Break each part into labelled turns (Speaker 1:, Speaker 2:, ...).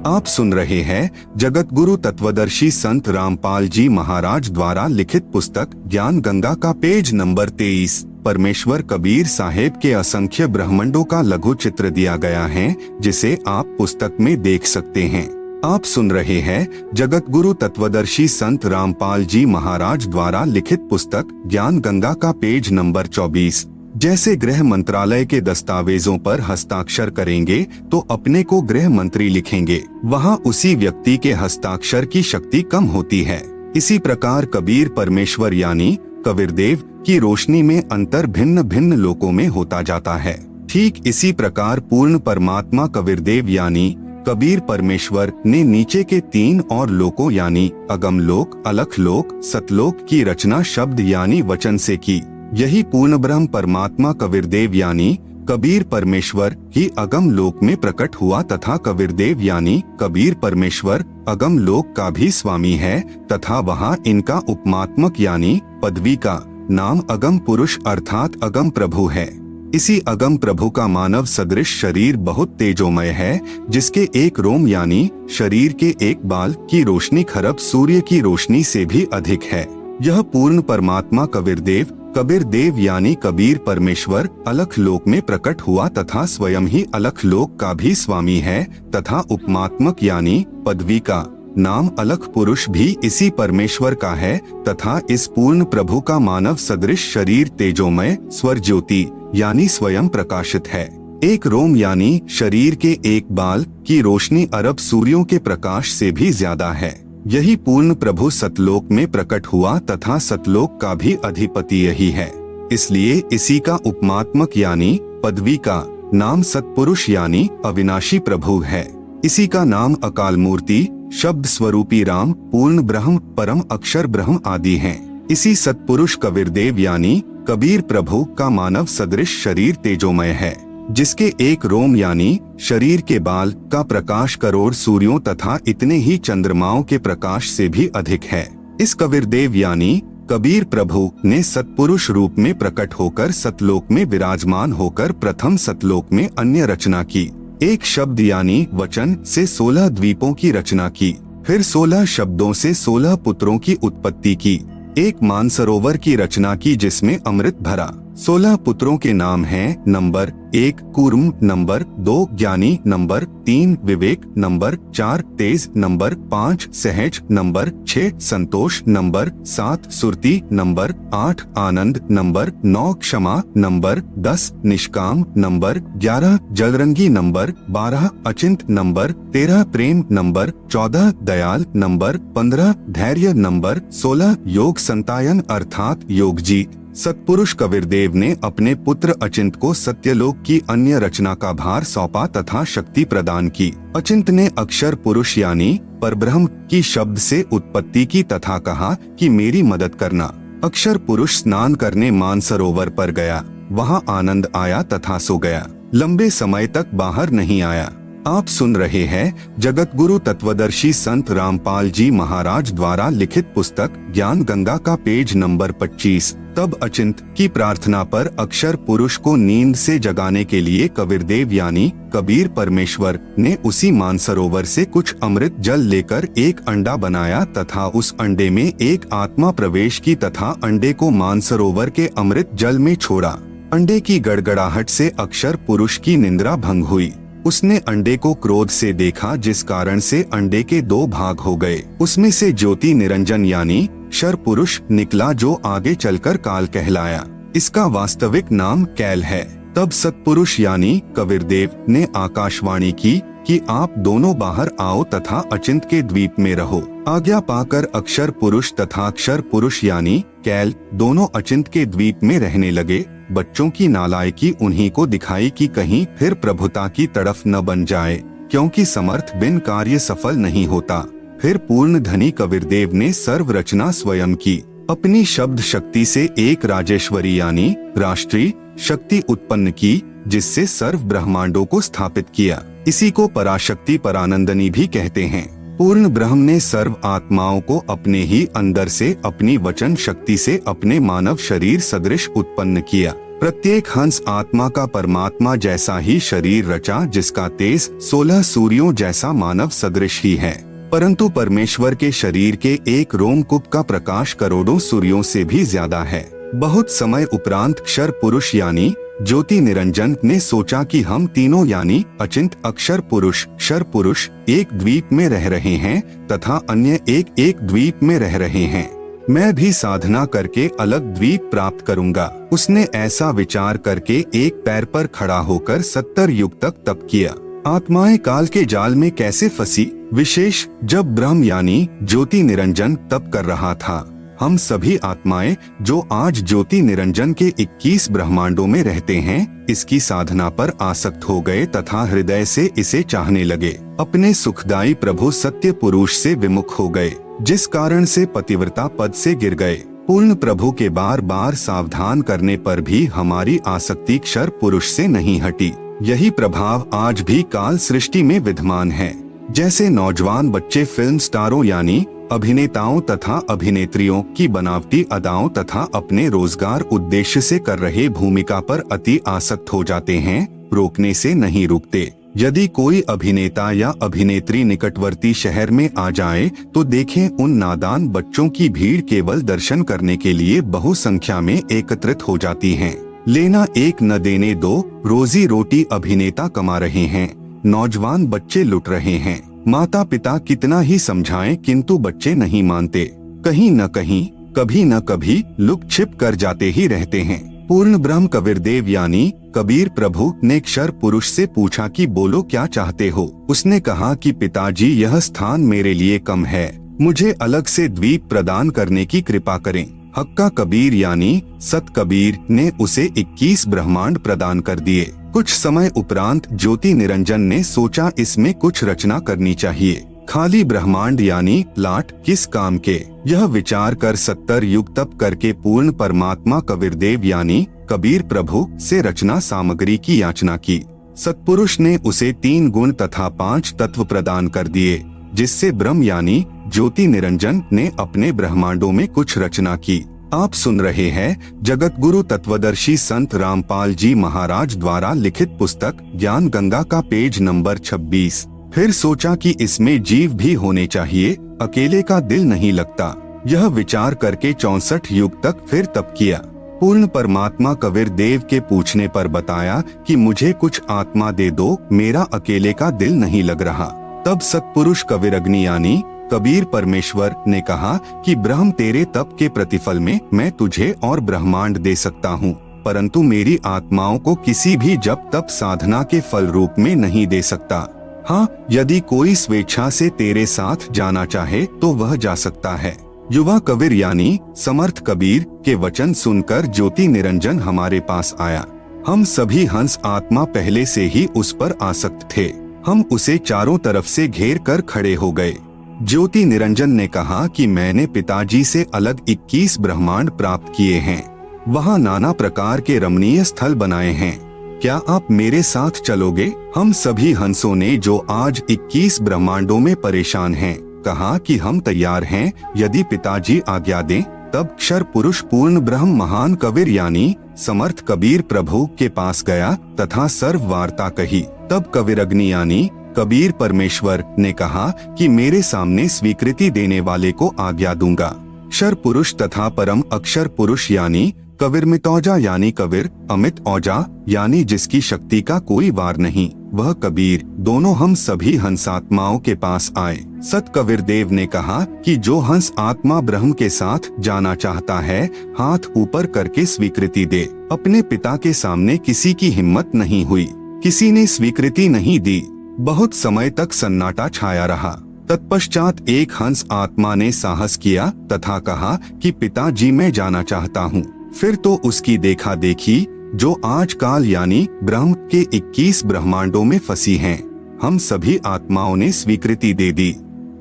Speaker 1: आप सुन रहे हैं जगत गुरु तत्वदर्शी संत रामपाल जी महाराज द्वारा लिखित पुस्तक ज्ञान गंगा का पेज नंबर 23। परमेश्वर कबीर साहेब के असंख्य ब्रह्मांडों का लघु चित्र दिया गया है, जिसे आप पुस्तक में देख सकते हैं। आप सुन रहे हैं जगत गुरु तत्वदर्शी संत रामपाल जी महाराज द्वारा लिखित पुस्तक ज्ञान गंगा का पेज नंबर 24। जैसे गृह मंत्रालय के दस्तावेजों पर हस्ताक्षर करेंगे तो अपने को गृह मंत्री लिखेंगे, वहाँ उसी व्यक्ति के हस्ताक्षर की शक्ति कम होती है। इसी प्रकार कबीर परमेश्वर यानी कबीरदेव की रोशनी में अंतर भिन्न भिन्न लोकों में होता जाता है। ठीक इसी प्रकार पूर्ण परमात्मा कबीरदेव यानी कबीर परमेश्वर ने नीचे के 3 और लोकों यानी अगम लोक, अलख लोक, सतलोक की रचना शब्द यानी वचन से की। यही पूर्ण ब्रह्म परमात्मा कबीरदेव यानी कबीर परमेश्वर ही अगम लोक में प्रकट हुआ तथा कबीरदेव यानी कबीर परमेश्वर अगम लोक का भी स्वामी है तथा वहाँ इनका उपमात्मक यानी पदवी का नाम अगम पुरुष अर्थात अगम प्रभु है। इसी अगम प्रभु का मानव सदृश शरीर बहुत तेजोमय है, जिसके एक रोम यानी शरीर के एक बाल की रोशनी खरब सूर्य की रोशनी से भी अधिक है। यह पूर्ण परमात्मा कबीरदेव यानी कबीर परमेश्वर अलख लोक में प्रकट हुआ तथा स्वयं ही अलख लोक का भी स्वामी है तथा उपमात्मक यानी पदवी का नाम अलख पुरुष भी इसी परमेश्वर का है तथा इस पूर्ण प्रभु का मानव सदृश शरीर तेजोमय स्वर ज्योति यानी स्वयं प्रकाशित है। एक रोम यानी शरीर के एक बाल की रोशनी अरब सूर्यों के प्रकाश से भी ज्यादा है। यही पूर्ण प्रभु सतलोक में प्रकट हुआ तथा सतलोक का भी अधिपति यही है, इसलिए इसी का उपमात्मक यानी पदवी का नाम सतपुरुष यानी अविनाशी प्रभु है। इसी का नाम अकाल मूर्ति, शब्द स्वरूपी राम, पूर्ण ब्रह्म, परम अक्षर ब्रह्म आदि हैं। इसी सतपुरुष कबीरदेव यानी कबीर प्रभु का मानव सदृश शरीर तेजोमय है, जिसके एक रोम यानी शरीर के बाल का प्रकाश करोड़ सूर्यों तथा इतने ही चंद्रमाओं के प्रकाश से भी अधिक है। इस कबीरदेव यानी कबीर प्रभु ने सतपुरुष रूप में प्रकट होकर सतलोक में विराजमान होकर प्रथम सतलोक में अन्य रचना की। एक शब्द यानी वचन से 16 द्वीपों की रचना की, फिर 16 शब्दों से 16 पुत्रों की उत्पत्ति की। एक मानसरोवर की रचना की जिसमें अमृत भरा। 16 पुत्रों के नाम हैं नंबर 1 कूर्म, नंबर 2 ज्ञानी, नंबर 3 विवेक, नंबर 4 तेज, नंबर 5 सहज, नंबर 6 संतोष, नंबर 7 सुरती, नंबर 8 आनंद, नंबर 9 क्षमा, नंबर 10 निष्काम, नंबर 11 जलरंगी, नंबर 12 अचिंत, नंबर 13 प्रेम, नंबर 14 दयाल, नंबर 15 धैर्य, नंबर 16 योग संतायन अर्थात योगजीत। सतपुरुष कबीरदेव ने अपने पुत्र अचिंत को सत्यलोक की अन्य रचना का भार सौंपा तथा शक्ति प्रदान की। अचिंत ने अक्षर पुरुष यानी परब्रह्म की शब्द से उत्पत्ति की तथा कहा कि मेरी मदद करना। अक्षर पुरुष स्नान करने मानसरोवर पर गया, वहाँ आनंद आया तथा सो गया, लंबे समय तक बाहर नहीं आया। आप सुन रहे हैं जगत गुरु तत्वदर्शी संत रामपाल जी महाराज द्वारा लिखित पुस्तक ज्ञान गंगा का पेज नंबर 25। तब अचिंत की प्रार्थना पर अक्षर पुरुष को नींद से जगाने के लिए कबीरदेव यानी कबीर परमेश्वर ने उसी मानसरोवर से कुछ अमृत जल लेकर एक अंडा बनाया तथा उस अंडे में एक आत्मा प्रवेश की तथा अंडे को मानसरोवर के अमृत जल में छोड़ा। अंडे की गड़गड़ाहट से अक्षर पुरुष की निंद्रा भंग हुई। उसने अंडे को क्रोध से देखा, जिस कारण से अंडे के 2 भाग हो गए। उसमें से ज्योति निरंजन यानी शर पुरुष निकला, जो आगे चलकर काल कहलाया। इसका वास्तविक नाम कैल है। तब सतपुरुष यानी कबीरदेव ने आकाशवाणी की कि आप दोनों बाहर आओ तथा अचिंत के द्वीप में रहो। आज्ञा पाकर अक्षर पुरुष तथा अक्षर पुरुष यानी कैल दोनों अचिंत के द्वीप में रहने लगे। बच्चों की नालायकी उन्हीं को दिखाई कि कहीं फिर प्रभुता की तरफ न बन जाए, क्योंकि समर्थ बिन कार्य सफल नहीं होता। फिर पूर्ण धनी कबीरदेव ने सर्व रचना स्वयं की। अपनी शब्द शक्ति से एक राजेश्वरी यानी राष्ट्रीय शक्ति उत्पन्न की, जिससे सर्व ब्रह्मांडों को स्थापित किया। इसी को पराशक्ति परानंदनी भी कहते हैं। पूर्ण ब्रह्म ने सर्व आत्माओं को अपने ही अंदर से अपनी वचन शक्ति से अपने मानव शरीर सदृश उत्पन्न किया। प्रत्येक हंस आत्मा का परमात्मा जैसा ही शरीर रचा, जिसका तेज 16 सूर्यों जैसा मानव सदृश ही है। परंतु परमेश्वर के शरीर के एक रोमकूप का प्रकाश करोड़ों सूर्यों से भी ज्यादा है। बहुत समय उपरांत क्षर पुरुष यानी ज्योति निरंजन ने सोचा कि हम तीनों यानी अचिंत, अक्षर पुरुष, क्षर पुरुष एक द्वीप में रह रहे हैं तथा अन्य एक द्वीप में रह रहे हैं। मैं भी साधना करके अलग द्वीप प्राप्त करूंगा। उसने ऐसा विचार करके एक पैर पर खड़ा होकर 70 युग तक तप किया। आत्माएं काल के जाल में कैसे फंसी, विशेष जब ब्रह्म यानी ज्योति निरंजन तप कर रहा था। हम सभी आत्माएं जो आज ज्योति निरंजन के 21 ब्रह्मांडों में रहते हैं, इसकी साधना पर आसक्त हो गए तथा हृदय से इसे चाहने लगे। अपने सुखदायी प्रभु सत्य पुरुष से विमुख हो गए, जिस कारण से पतिव्रता पद से गिर गए। पूर्ण प्रभु के बार बार सावधान करने पर भी हमारी आसक्ति क्षर पुरुष से नहीं हटी। यही प्रभाव आज भी काल सृष्टि में विद्यमान है। जैसे नौजवान बच्चे फिल्म स्टारों यानी अभिनेताओं तथा अभिनेत्रियों की बनावटी अदाओं तथा अपने रोजगार उद्देश्य से कर रहे भूमिका पर अति आसक्त हो जाते हैं, रोकने से नहीं रुकते। यदि कोई अभिनेता या अभिनेत्री निकटवर्ती शहर में आ जाए तो देखें उन नादान बच्चों की भीड़ केवल दर्शन करने के लिए बहुसंख्या में एकत्रित हो जाती है। लेना एक न देने दो, रोजी रोटी अभिनेता कमा रहे हैं, नौजवान बच्चे लुट रहे हैं। माता पिता कितना ही समझाएं किंतु बच्चे नहीं मानते। कहीं न कहीं, कभी न कभी लुक छिप कर जाते ही रहते हैं। पूर्ण ब्रह्म कबीरदेव यानी कबीर प्रभु ने क्षर पुरुष से पूछा कि बोलो क्या चाहते हो। उसने कहा कि पिताजी, यह स्थान मेरे लिए कम है, मुझे अलग से द्वीप प्रदान करने की कृपा करें। हक्का कबीर यानी सत कबीर ने उसे 21 ब्रह्मांड प्रदान कर दिए। कुछ समय उपरांत ज्योति निरंजन ने सोचा इसमें कुछ रचना करनी चाहिए। खाली ब्रह्मांड यानी लाट किस काम के, यह विचार कर 70 युग तप करके पूर्ण परमात्मा कबीरदेव यानी कबीर प्रभु से रचना सामग्री की याचना की। सतपुरुष ने उसे 3 गुण तथा 5 तत्व प्रदान कर दिए, जिससे ब्रह्म यानी ज्योति निरंजन ने अपने ब्रह्मांडों में कुछ रचना की। आप सुन रहे हैं जगत गुरु तत्वदर्शी संत रामपाल जी महाराज द्वारा लिखित पुस्तक ज्ञान गंगा का पेज नंबर 26। फिर सोचा कि इसमें जीव भी होने चाहिए, अकेले का दिल नहीं लगता। यह विचार करके 64 युग तक फिर तप किया। पूर्ण परमात्मा कबीर देव के पूछने पर बताया कि मुझे कुछ आत्मा दे दो, मेरा अकेले का दिल नहीं लग रहा। तब सतपुरुष कबीर अग्नि यानी कबीर परमेश्वर ने कहा कि ब्रह्म, तेरे तप के प्रतिफल में मैं तुझे और ब्रह्मांड दे सकता हूँ, परंतु मेरी आत्माओं को किसी भी जप तप साधना के फल रूप में नहीं दे सकता। हाँ, यदि कोई स्वेच्छा से तेरे साथ जाना चाहे तो वह जा सकता है। युवा कबीर यानी समर्थ कबीर के वचन सुनकर ज्योति निरंजन हमारे पास आया। हम सभी हंस आत्मा पहले से ही उस पर आसक्त थे। हम उसे चारों तरफ से घेर कर खड़े हो गए। ज्योति निरंजन ने कहा कि मैंने पिताजी से अलग 21 ब्रह्मांड प्राप्त किए हैं, वहाँ नाना प्रकार के रमणीय स्थल बनाए हैं, क्या आप मेरे साथ चलोगे? हम सभी हंसों ने जो आज 21 ब्रह्मांडों में परेशान हैं, कहा कि हम तैयार हैं, यदि पिताजी आज्ञा दें। तब क्षर पुरुष पूर्ण ब्रह्म महान कबीर यानी समर्थ कबीर प्रभु के पास गया तथा सर्व वार्ता कही। तब कबीर अग्नि यानी कबीर परमेश्वर ने कहा कि मेरे सामने स्वीकृति देने वाले को आज्ञा दूंगा। क्षर पुरुष तथा परम अक्षर पुरुष यानी कबीर मितौजा यानी कबीर अमित औजा यानी जिसकी शक्ति का कोई वार नहीं, वह कबीर दोनों हम सभी हंसात्माओं के पास आए। सत कबीर देव ने कहा कि जो हंस आत्मा ब्रह्म के साथ जाना चाहता है, हाथ ऊपर करके स्वीकृति दे। अपने पिता के सामने किसी की हिम्मत नहीं हुई, किसी ने स्वीकृति नहीं दी। बहुत समय तक सन्नाटा छाया रहा। तत्पश्चात एक हंस आत्मा ने साहस किया तथा कहा कि पिताजी, मैं जाना चाहता हूँ। फिर तो उसकी देखा देखी जो आज काल यानी ब्रह्म के 21 ब्रह्मांडों में फंसी हैं, हम सभी आत्माओं ने स्वीकृति दे दी।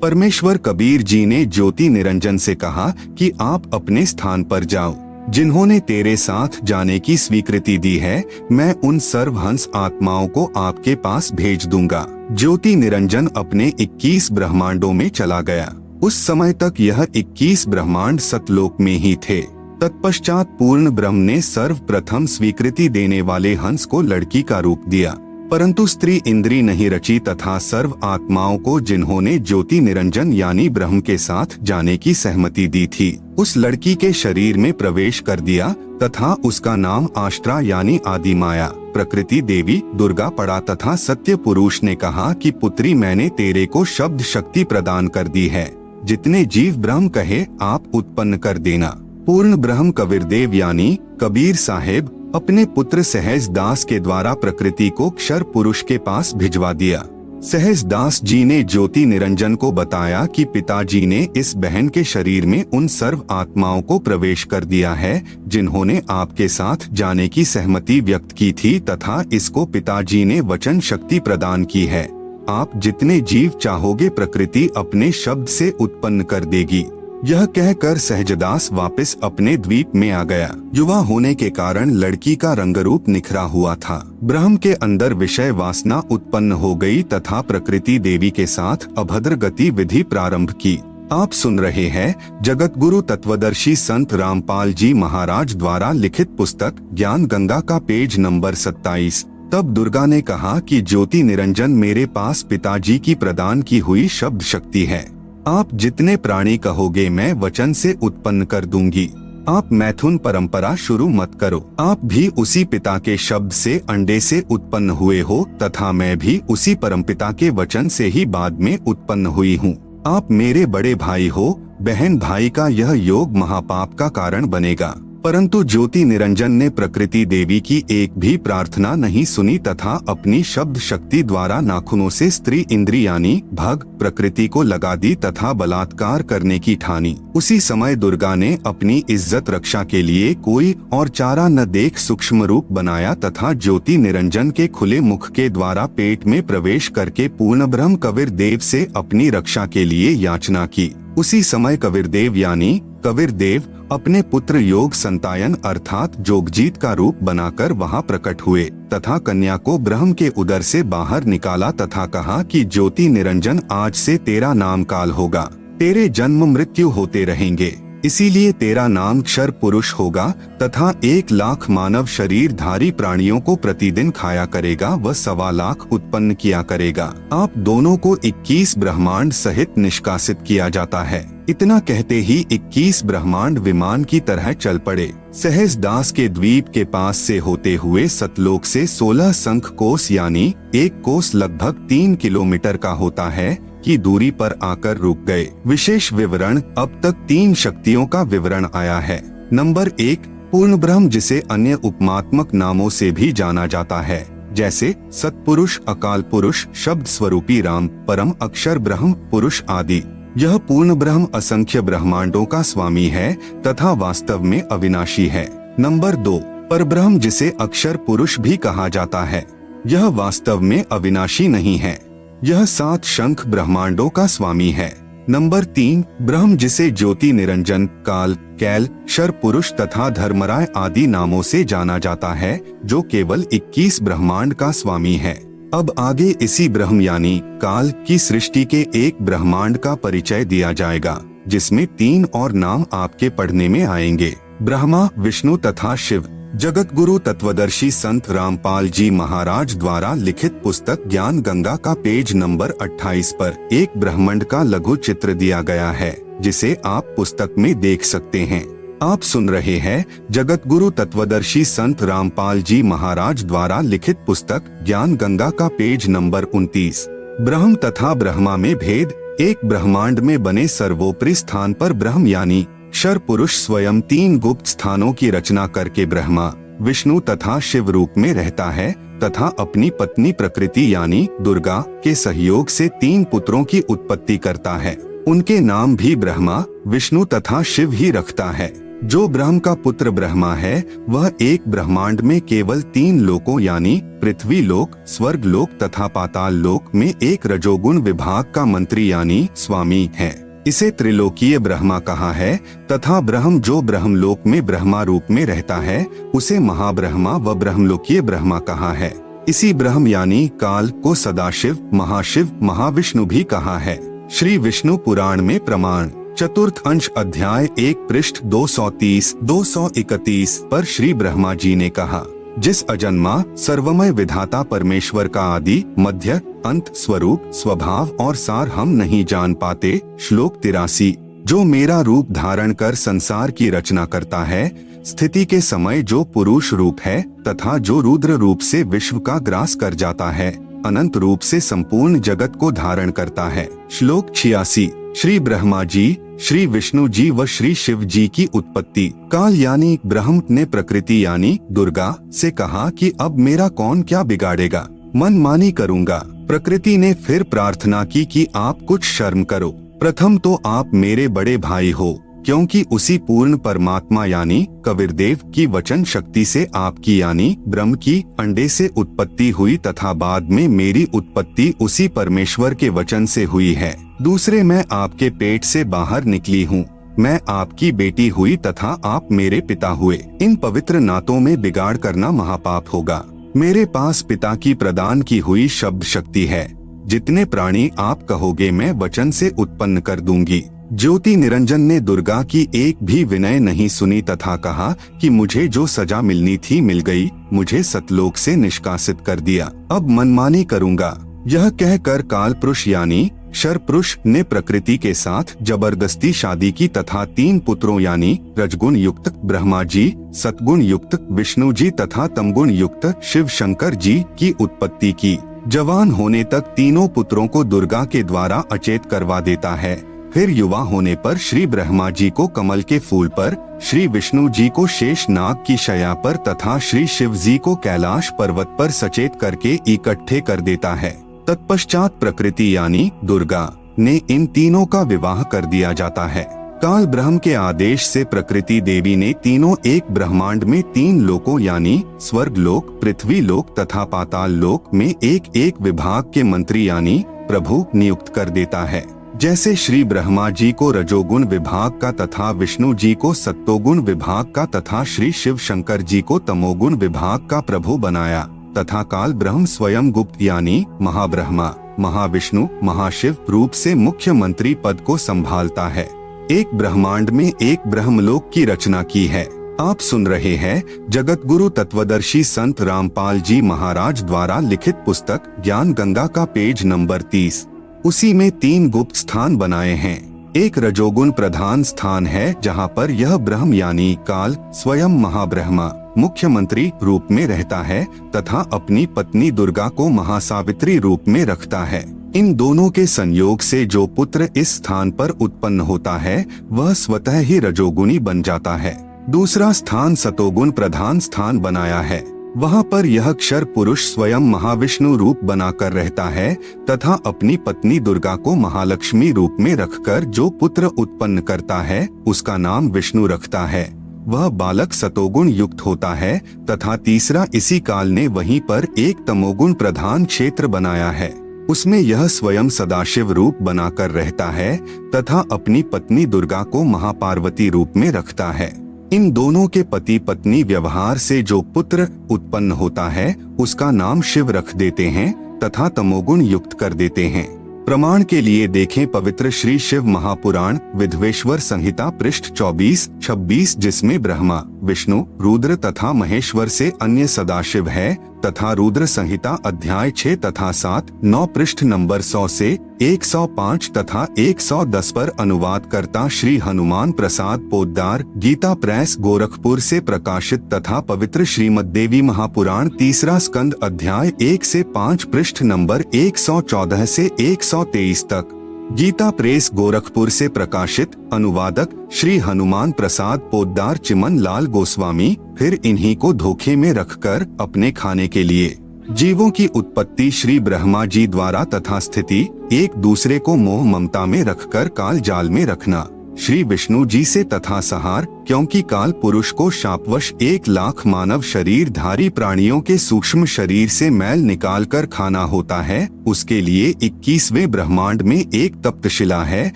Speaker 1: परमेश्वर कबीर जी ने ज्योति निरंजन से कहा कि आप अपने स्थान पर जाओ। जिन्होंने तेरे साथ जाने की स्वीकृति दी है, मैं उन सर्व हंस आत्माओं को आपके पास भेज दूंगा। ज्योति निरंजन अपने 21 ब्रह्मांडों में चला गया। उस समय तक यह 21 ब्रह्मांड सतलोक में ही थे। तत्पश्चात पूर्ण ब्रह्म ने सर्वप्रथम स्वीकृति देने वाले हंस को लड़की का रूप दिया, परंतु स्त्री इंद्री नहीं रची तथा सर्व आत्माओं को जिन्होंने ज्योति निरंजन यानी ब्रह्म के साथ जाने की सहमति दी थी, उस लड़की के शरीर में प्रवेश कर दिया तथा उसका नाम आष्ट्रा यानी आदि माया प्रकृति देवी दुर्गा पड़ा तथा सत्य पुरुष ने कहा कि पुत्री मैंने तेरे को शब्द शक्ति प्रदान कर दी है, जितने जीव ब्रह्म कहे आप उत्पन्न कर देना। पूर्ण ब्रह्म कबीरदेव यानी कबीर साहेब अपने पुत्र सहज दास के द्वारा प्रकृति को क्षर पुरुष के पास भिजवा दिया। सहज दास जी ने ज्योति निरंजन को बताया कि पिताजी ने इस बहन के शरीर में उन सर्व आत्माओं को प्रवेश कर दिया है जिन्होंने आपके साथ जाने की सहमति व्यक्त की थी तथा इसको पिताजी ने वचन शक्ति प्रदान की है। आप जितने जीव चाहोगे प्रकृति अपने शब्द से उत्पन्न कर देगी। यह कहकर सहजदास वापस अपने द्वीप में आ गया। युवा होने के कारण लड़की का रंगरूप निखरा हुआ था। ब्रह्म के अंदर विषय वासना उत्पन्न हो गई तथा प्रकृति देवी के साथ अभद्र गति विधि प्रारंभ की। आप सुन रहे हैं जगत गुरु तत्वदर्शी संत रामपाल जी महाराज द्वारा लिखित पुस्तक ज्ञान गंगा का पेज नंबर 27। तब दुर्गा ने कहा कि ज्योति निरंजन मेरे पास पिताजी की प्रदान की हुई शब्द शक्ति है। आप जितने प्राणी कहोगे मैं वचन से उत्पन्न कर दूंगी। आप मैथुन परंपरा शुरू मत करो। आप भी उसी पिता के शब्द से अंडे से उत्पन्न हुए हो तथा मैं भी उसी परमपिता के वचन से ही बाद में उत्पन्न हुई हूँ। आप मेरे बड़े भाई हो। बहन भाई का यह योग महापाप का कारण बनेगा। परंतु ज्योति निरंजन ने प्रकृति देवी की एक भी प्रार्थना नहीं सुनी तथा अपनी शब्द शक्ति द्वारा नाखूनों से स्त्री इंद्री यानी भग प्रकृति को लगा दी तथा बलात्कार करने की ठानी। उसी समय दुर्गा ने अपनी इज्जत रक्षा के लिए कोई और चारा न देख सूक्ष्म रूप बनाया तथा ज्योति निरंजन के खुले मुख के द्वारा पेट में प्रवेश करके पूर्ण ब्रह्म कबीरदेव से अपनी रक्षा के लिए याचना की। उसी समय कबीरदेव यानी कबीरदेव अपने पुत्र योग संतायन अर्थात जोगजीत का रूप बनाकर वहां प्रकट हुए तथा कन्या को ब्रह्म के उदर से बाहर निकाला तथा कहा कि ज्योति निरंजन आज से तेरा नाम काल होगा। तेरे जन्म मृत्यु होते रहेंगे, इसीलिए तेरा नाम क्षर पुरुष होगा तथा 1 लाख मानव शरीरधारी प्राणियों को प्रतिदिन खाया करेगा व 1.25 लाख उत्पन्न किया करेगा। आप दोनों को 21 ब्रह्मांड सहित निष्कासित किया जाता है। इतना कहते ही 21 ब्रह्मांड विमान की तरह चल पड़े। सहज दास के द्वीप के पास से होते हुए सतलोक से 16 शंख कोस यानी 1 कोस लगभग 3 किलोमीटर का होता है की दूरी पर आकर रुक गए। विशेष विवरण अब तक 3 शक्तियों का विवरण आया है। नंबर 1 पूर्ण ब्रह्म जिसे अन्य उपमात्मक नामों से भी जाना जाता है जैसे सतपुरुष अकाल पुरुष शब्द स्वरूपी राम परम अक्षर ब्रह्म पुरुष आदि। यह पूर्ण ब्रह्म असंख्य ब्रह्मांडों का स्वामी है तथा वास्तव में अविनाशी है। नंबर 2 परब्रह्म जिसे अक्षर पुरुष भी कहा जाता है, यह वास्तव में अविनाशी नहीं है। यह 7 शंख ब्रह्मांडों का स्वामी है। नंबर 3 ब्रह्म जिसे ज्योति निरंजन काल कैल शर पुरुष तथा धर्मराय आदि नामों से जाना जाता है जो केवल 21 ब्रह्मांड का स्वामी है। अब आगे इसी ब्रह्म यानी काल की सृष्टि के एक ब्रह्मांड का परिचय दिया जाएगा जिसमें 3 और नाम आपके पढ़ने में आएंगे, ब्रह्मा विष्णु तथा शिव। जगत गुरु तत्वदर्शी संत रामपाल जी महाराज द्वारा लिखित पुस्तक ज्ञान गंगा का पेज नंबर 28 पर एक ब्रह्मांड का लघु चित्र दिया गया है जिसे आप पुस्तक में देख सकते हैं। आप सुन रहे हैं जगत गुरु तत्वदर्शी संत रामपाल जी महाराज द्वारा लिखित पुस्तक ज्ञान गंगा का पेज नंबर 29। ब्रह्म तथा ब्रह्मा में भेद। एक ब्रह्मांड में बने सर्वोपरि स्थान पर ब्रह्म यानी क्षर पुरुष स्वयं 3 गुप्त स्थानों की रचना करके ब्रह्मा विष्णु तथा शिव रूप में रहता है तथा अपनी पत्नी प्रकृति यानी दुर्गा के सहयोग से 3 पुत्रों की उत्पत्ति करता है। उनके नाम भी ब्रह्मा विष्णु तथा शिव ही रखता है। जो ब्रह्म का पुत्र ब्रह्मा है वह एक ब्रह्मांड में केवल 3 लोकों यानी पृथ्वी लोक स्वर्ग लोक तथा पाताल लोक में एक रजोगुण विभाग का मंत्री यानी स्वामी है। इसे त्रिलोकीय ब्रह्मा कहा है तथा ब्रह्म जो ब्रह्मलोक में ब्रह्मा रूप में रहता है उसे महाब्रह्मा व ब्रह्मलोकीय ब्रह्मा कहा है। इसी ब्रह्म यानी काल को सदाशिव महाशिव महाविष्णु भी कहा है। श्री विष्णु पुराण में प्रमाण चतुर्थ अंश अध्याय 1 पृष्ठ 230-231 पर श्री ब्रह्मा जी ने कहा, जिस अजन्मा सर्वमय विधाता परमेश्वर का आदि मध्य अंत स्वरूप स्वभाव और सार हम नहीं जान पाते। श्लोक 83। जो मेरा रूप धारण कर संसार की रचना करता है, स्थिति के समय जो पुरुष रूप है तथा जो रुद्र रूप से विश्व का ग्रास कर जाता है, अनंत रूप से संपूर्ण जगत को धारण करता है। श्लोक 86। श्री ब्रह्मा जी, श्री विष्णु जी व श्री शिव जी की उत्पत्ति काल यानी ब्रह्म ने प्रकृति यानी दुर्गा से कहा कि अब मेरा कौन क्या बिगाड़ेगा, मनमानी करूंगा। प्रकृति ने फिर प्रार्थना की कि आप कुछ शर्म करो। प्रथम तो आप मेरे बड़े भाई हो, क्योंकि उसी पूर्ण परमात्मा यानी कबीरदेव की वचन शक्ति से आपकी यानी ब्रह्म की अंडे से उत्पत्ति हुई तथा बाद में मेरी उत्पत्ति उसी परमेश्वर के वचन से हुई है। दूसरे, मैं आपके पेट से बाहर निकली हूँ, मैं आपकी बेटी हुई तथा आप मेरे पिता हुए। इन पवित्र नातों में बिगाड़ करना महापाप होगा। मेरे पास पिता की प्रदान की हुई शब्द शक्ति है। जितने प्राणी आप कहोगे मैं वचन से उत्पन्न कर दूंगी। ज्योति निरंजन ने दुर्गा की एक भी विनय नहीं सुनी तथा कहा कि मुझे जो सजा मिलनी थी मिल गई, मुझे सतलोक से निष्कासित कर दिया, अब मनमानी करूंगा। यह कहकर काल पुरुष यानी शर पुरुष ने प्रकृति के साथ जबरदस्ती शादी की तथा 3 पुत्रों यानी रजगुण युक्त ब्रह्मा जी, सतगुण युक्त विष्णु जी तथा तमगुण युक्त शिव शंकर जी की उत्पत्ति की। जवान होने तक तीनों पुत्रों को दुर्गा के द्वारा अचेत करवा देता है। फिर युवा होने पर श्री ब्रह्मा जी को कमल के फूल पर, श्री विष्णु जी को शेष नाग की शया पर तथा श्री शिव जी को कैलाश पर्वत पर सचेत करके इकट्ठे कर देता है। तत्पश्चात प्रकृति यानी दुर्गा ने इन तीनों का विवाह कर दिया जाता है। काल ब्रह्म के आदेश से प्रकृति देवी ने तीनों एक ब्रह्मांड में 3 लोकों यानी स्वर्ग लोक, पृथ्वी लोक तथा पाताल लोक में एक एक विभाग के मंत्री यानी प्रभु नियुक्त कर देता है। जैसे श्री ब्रह्मा जी को रजोगुण विभाग का तथा विष्णु जी को सत्तोगुण विभाग का तथा श्री शिव शंकर जी को तमोगुण विभाग का प्रभु बनाया तथा काल ब्रह्म स्वयं गुप्त यानी महाब्रह्मा, महाविष्णु, महाशिव रूप से मुख्य मंत्री पद को संभालता है। एक ब्रह्मांड में एक ब्रह्मलोक की रचना की है। आप सुन रहे हैं जगत गुरु तत्वदर्शी संत रामपाल जी महाराज द्वारा लिखित पुस्तक ज्ञान गंगा का पेज नंबर 30। उसी में 3 गुप्त स्थान बनाए हैं। एक रजोगुण प्रधान स्थान है जहाँ पर यह ब्रह्म यानी काल स्वयं महाब्रह्मा मुख्यमंत्री रूप में रहता है तथा अपनी पत्नी दुर्गा को महासावित्री रूप में रखता है। इन दोनों के संयोग से जो पुत्र इस स्थान पर उत्पन्न होता है वह स्वतः ही रजोगुणी बन जाता है। दूसरा स्थान सतोगुण प्रधान स्थान बनाया है। वहाँ पर यह क्षर पुरुष स्वयं महाविष्णु रूप बनाकर रहता है तथा अपनी पत्नी दुर्गा को महालक्ष्मी रूप में रखकर जो पुत्र उत्पन्न करता है उसका नाम विष्णु रखता है। वह बालक सतोगुण युक्त होता है तथा तीसरा इसी काल ने वहीं पर एक तमोगुण प्रधान क्षेत्र बनाया है। उसमें यह स्वयं सदाशिव रूप बनाकर रहता है तथा अपनी पत्नी दुर्गा को महापार्वती रूप में रखता है। इन दोनों के पति पत्नी व्यवहार से जो पुत्र उत्पन्न होता है उसका नाम शिव रख देते हैं तथा तमोगुण युक्त कर देते हैं। प्रमाण के लिए देखें पवित्र श्री शिव महापुराण विधवेश्वर संहिता पृष्ठ 24-26 जिसमें ब्रह्मा, विष्णु, रुद्र तथा महेश्वर से अन्य सदाशिव है तथा रुद्र संहिता अध्याय 6 तथा 7-9 पृष्ठ नंबर 100 से 105 तथा 110 पर अनुवाद करता श्री हनुमान प्रसाद पोद्दार गीता प्रेस गोरखपुर से प्रकाशित तथा पवित्र श्रीमद् देवी महापुराण तीसरा स्कंद अध्याय 1 से 5 पृष्ठ नंबर 114 से 123 तक गीता प्रेस गोरखपुर से प्रकाशित। अनुवादक श्री हनुमान प्रसाद पोद्दार चिमन लाल गोस्वामी। फिर इन्हीं को धोखे में रखकर अपने खाने के लिए जीवों की उत्पत्ति श्री ब्रह्मा जी द्वारा तथा स्थिति एक दूसरे को मोह ममता में रखकर काल जाल में रखना श्री विष्णु जी से तथा सहार, क्योंकि काल पुरुष को शापवश 1 लाख मानव शरीर धारी प्राणियों के सूक्ष्म शरीर से मैल निकाल कर खाना होता है। उसके लिए 21वें ब्रह्मांड में एक तप्तशिला है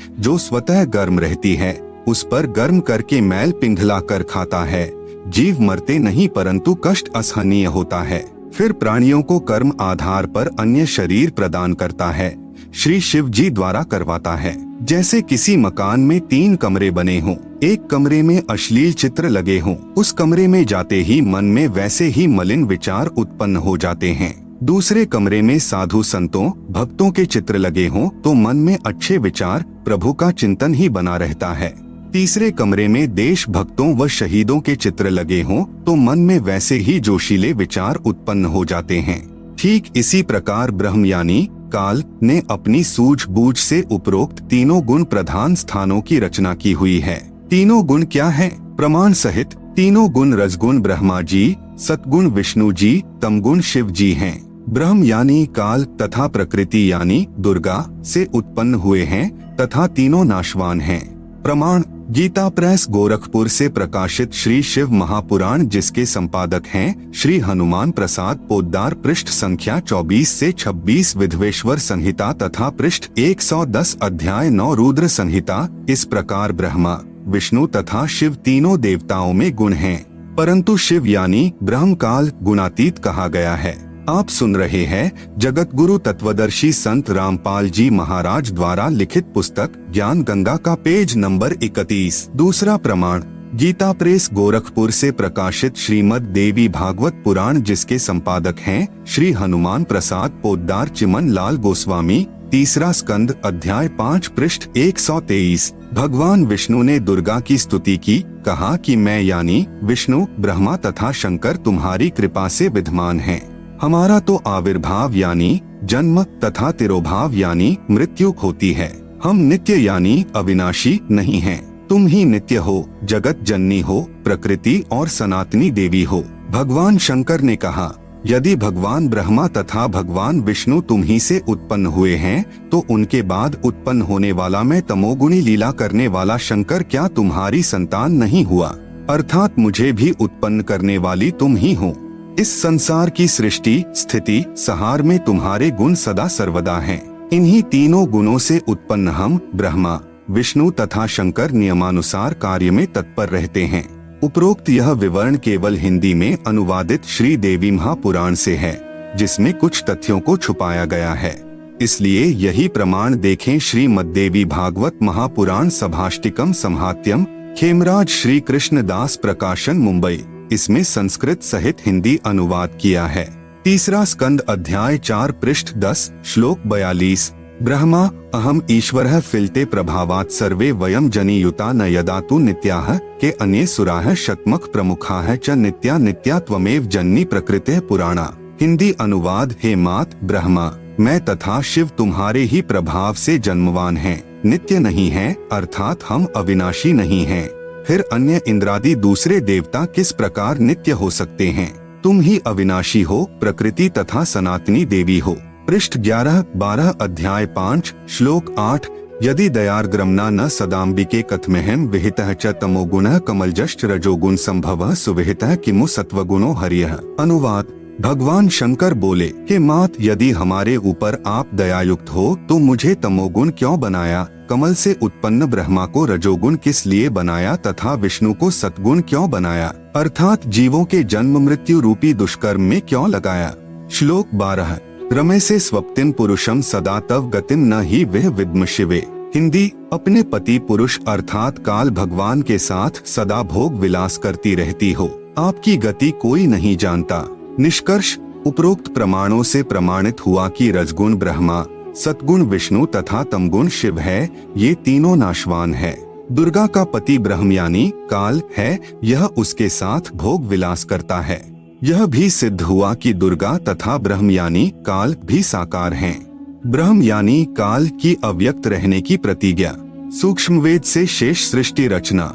Speaker 1: जो स्वतः गर्म रहती है। उस पर गर्म करके मैल पिघला कर खाता है। जीव मरते नहीं परंतु कष्ट असहनीय होता है। फिर प्राणियों को कर्म आधार पर अन्य शरीर प्रदान करता है। श्री शिव जी द्वारा करवाता है। जैसे किसी मकान में 3 कमरे बने हों, एक कमरे में अश्लील चित्र लगे हों, उस कमरे में जाते ही मन में वैसे ही मलिन विचार उत्पन्न हो जाते हैं। दूसरे कमरे में साधु संतों भक्तों के चित्र लगे हों तो मन में अच्छे विचार प्रभु का चिंतन ही बना रहता है। तीसरे कमरे में देश भक्तों व शहीदों के चित्र लगे हों तो मन में वैसे ही जोशीले विचार उत्पन्न हो जाते हैं। ठीक इसी प्रकार ब्रह्म यानी काल ने अपनी सूझबूझ से उपरोक्त तीनों गुण प्रधान स्थानों की रचना की हुई है। तीनों गुण क्या हैं? प्रमाण सहित तीनों गुण रजगुण ब्रह्मा जी, सतगुण विष्णु जी, तमगुण शिव जी हैं। ब्रह्म यानी काल तथा प्रकृति यानी दुर्गा से उत्पन्न हुए हैं तथा तीनों नाशवान हैं। प्रमाण गीता प्रेस गोरखपुर से प्रकाशित श्री शिव महापुराण जिसके संपादक हैं श्री हनुमान प्रसाद पोद्दार, पृष्ठ संख्या 24 से 26 विधवेश्वर संहिता तथा पृष्ठ 110 अध्याय 9 रुद्र संहिता। इस प्रकार ब्रह्मा विष्णु तथा शिव तीनों देवताओं में गुण हैं, परंतु शिव यानी ब्रह्म काल गुणातीत कहा गया है। आप सुन रहे हैं जगत गुरु तत्वदर्शी संत रामपाल जी महाराज द्वारा लिखित पुस्तक ज्ञान गंगा का पेज नंबर 31। दूसरा प्रमाण गीता प्रेस गोरखपुर से प्रकाशित श्रीमद् देवी भागवत पुराण जिसके संपादक हैं श्री हनुमान प्रसाद पोद्दार चिमन लाल गोस्वामी। तीसरा स्कंद अध्याय 5 पृष्ठ 123। भगवान विष्णु ने दुर्गा की स्तुति की, कहा कि मैं यानी विष्णु ब्रह्मा तथा शंकर तुम्हारी कृपा से विद्यमान हैं। हमारा तो आविर्भाव यानी जन्म तथा तिरोभाव यानी मृत्यु होती है। हम नित्य यानी अविनाशी नहीं हैं। तुम ही नित्य हो, जगत जननी हो, प्रकृति और सनातनी देवी हो। भगवान शंकर ने कहा, यदि भगवान ब्रह्मा तथा भगवान विष्णु तुम ही से उत्पन्न हुए हैं तो उनके बाद उत्पन्न होने वाला मैं तमोगुणी लीला करने वाला शंकर क्या तुम्हारी संतान नहीं हुआ? अर्थात मुझे भी उत्पन्न करने वाली तुम ही हो। इस संसार की सृष्टि स्थिति संहार में तुम्हारे गुण सदा सर्वदा हैं। इन्हीं तीनों गुणों से उत्पन्न हम ब्रह्मा विष्णु तथा शंकर नियमानुसार कार्य में तत्पर रहते हैं। उपरोक्त यह विवरण केवल हिंदी में अनुवादित श्री देवी महापुराण से है, जिसमें कुछ तथ्यों को छुपाया गया है। इसलिए यही प्रमाण देखें श्रीमद्देवी भागवत महापुराण सभाष्टिकम संहात्यम, खेमराज श्री कृष्णदास प्रकाशन मुंबई। इसमें संस्कृत सहित हिंदी अनुवाद किया है। तीसरा स्कंद अध्याय 4 पृष्ठ 10 श्लोक 42। ब्रह्मा अहम ईश्वरः फिलते प्रभावात् सर्वे वयम जनियुता न यदा तु नित्याः के अन्ये सुराः शतमख प्रमुखाः च नित्या नित्या त्वमेव जननी प्रकृतिः पुराणा। हिंदी अनुवाद हे मात ब्रह्मा मैं तथा शिव तुम्हारे ही प्रभाव से जन्मवान हैं, नित्य नहीं हैं, अर्थात हम अविनाशी नहीं हैं। फिर अन्य इंद्रादि दूसरे देवता किस प्रकार नित्य हो सकते हैं? तुम ही अविनाशी हो, प्रकृति तथा सनातनी देवी हो। पृष्ठ 11-12 अध्याय 5 श्लोक 8। यदि दयार्द्रम्ना न सदाम्बिके कथमेहम विहितः च तमोगुणः कमलजश्च रजोगुण संभवः सुविहितः किमु सत्वगुणो हरियः। अनुवाद भगवान शंकर बोले, हे मात यदि हमारे ऊपर आप दयायुक्त हो तो मुझे तमोगुण क्यों बनाया? कमल से उत्पन्न ब्रह्मा को रजोगुण किस लिए बनाया तथा विष्णु को सतगुण क्यों बनाया? अर्थात जीवों के जन्म मृत्यु रूपी दुष्कर्म में क्यों लगाया? श्लोक 12। रमे से स्वप्तिम पुरुषम सदा तव गतिम न ही वह विद्म शिवे। हिंदी अपने पति पुरुष अर्थात काल भगवान के साथ सदा भोग विलास करती रहती हो, आपकी गति कोई नहीं जानता। निष्कर्ष उपरोक्त प्रमाणों से प्रमाणित हुआ कि रजगुण ब्रह्मा, सतगुण विष्णु तथा तमगुण शिव है। ये तीनों नाशवान है। दुर्गा का पति ब्रह्म यानी काल है, यह उसके साथ भोग विलास करता है। यह भी सिद्ध हुआ कि दुर्गा तथा ब्रह्म यानी काल भी साकार हैं। ब्रह्म यानी काल की अव्यक्त रहने की प्रतिज्ञा। सूक्ष्म वेद से शेष सृष्टि रचना।